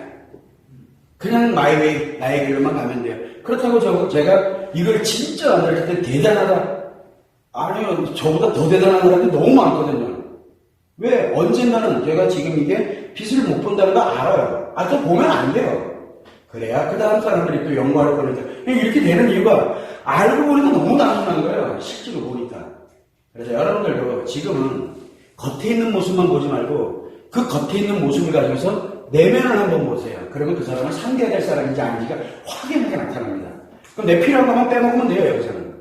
S1: 그냥 마이웨이, 나의 길로만 가면 돼요. 그렇다고 제가 이걸 진짜 만들었을 때 대단하다. 아니요, 저보다 더 대단한 사람들이 너무 많거든요. 왜? 언젠가는 제가 지금 이게 빛을 못 본다는 거 알아요. 아, 또 보면 안 돼요. 그래야 그 다음 사람들이 또 연구할 거니까. 이렇게 되는 이유가 알고 보니까 너무 단순한 거예요. 실제로 보니까. 그래서 여러분들도 지금은 겉에 있는 모습만 보지 말고 그 겉에 있는 모습을 가지고서 내면을 한번 보세요. 그러면 그 사람은 상대해야 될 사람인지 아닌지가 확연하게 나타납니다. 그럼 내 필요한 것만 빼먹으면 돼요, 여기서는.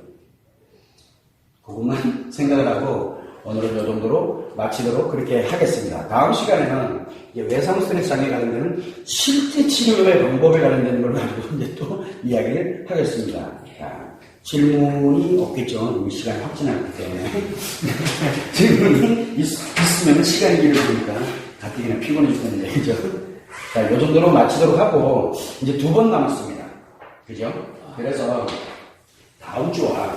S1: 그것만 생각을 하고 오늘은 이 정도로 마치도록 그렇게 하겠습니다. 다음 시간에는 이제 외상 스트레스 장애에 관련되는 실제 치료의 방법에 관련되는 걸 가지고 이제 또 이야기를 하겠습니다. 자, 질문이 없겠죠. 이 시간이 확진하기 때문에. 질문이 있으면 시간이 길어지니까 가뜩이나 피곤해 죽겠는데, 그죠? 자, 이 정도로 마치도록 하고, 이제 2번 남았습니다. 그죠? 그래서 다음 주와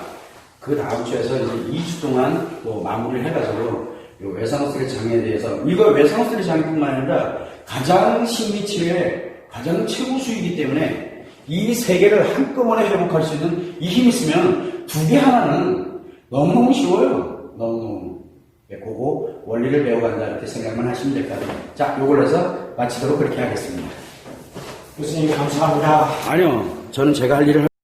S1: 그 다음 주에서 이제 2주 동안 뭐 마무리를 해가지고, 이 외상 스트레스 장애에 대해서, 이거 외상 스트레스 장애뿐만 아니라 가장 심리치료의 가장 최고 수이기 때문에 이 세 개를 한꺼번에 회복할 수 있는 이 힘이 있으면 2개 하나는 너무너무 쉬워요. 너무너무. 예, 그거 원리를 배워간다 이렇게 생각만 하시면 될 것 같아요. 자, 요걸 해서 마치도록 그렇게 하겠습니다.
S2: 교수님 감사합니다.
S1: 아니요. 저는 제가 할 일을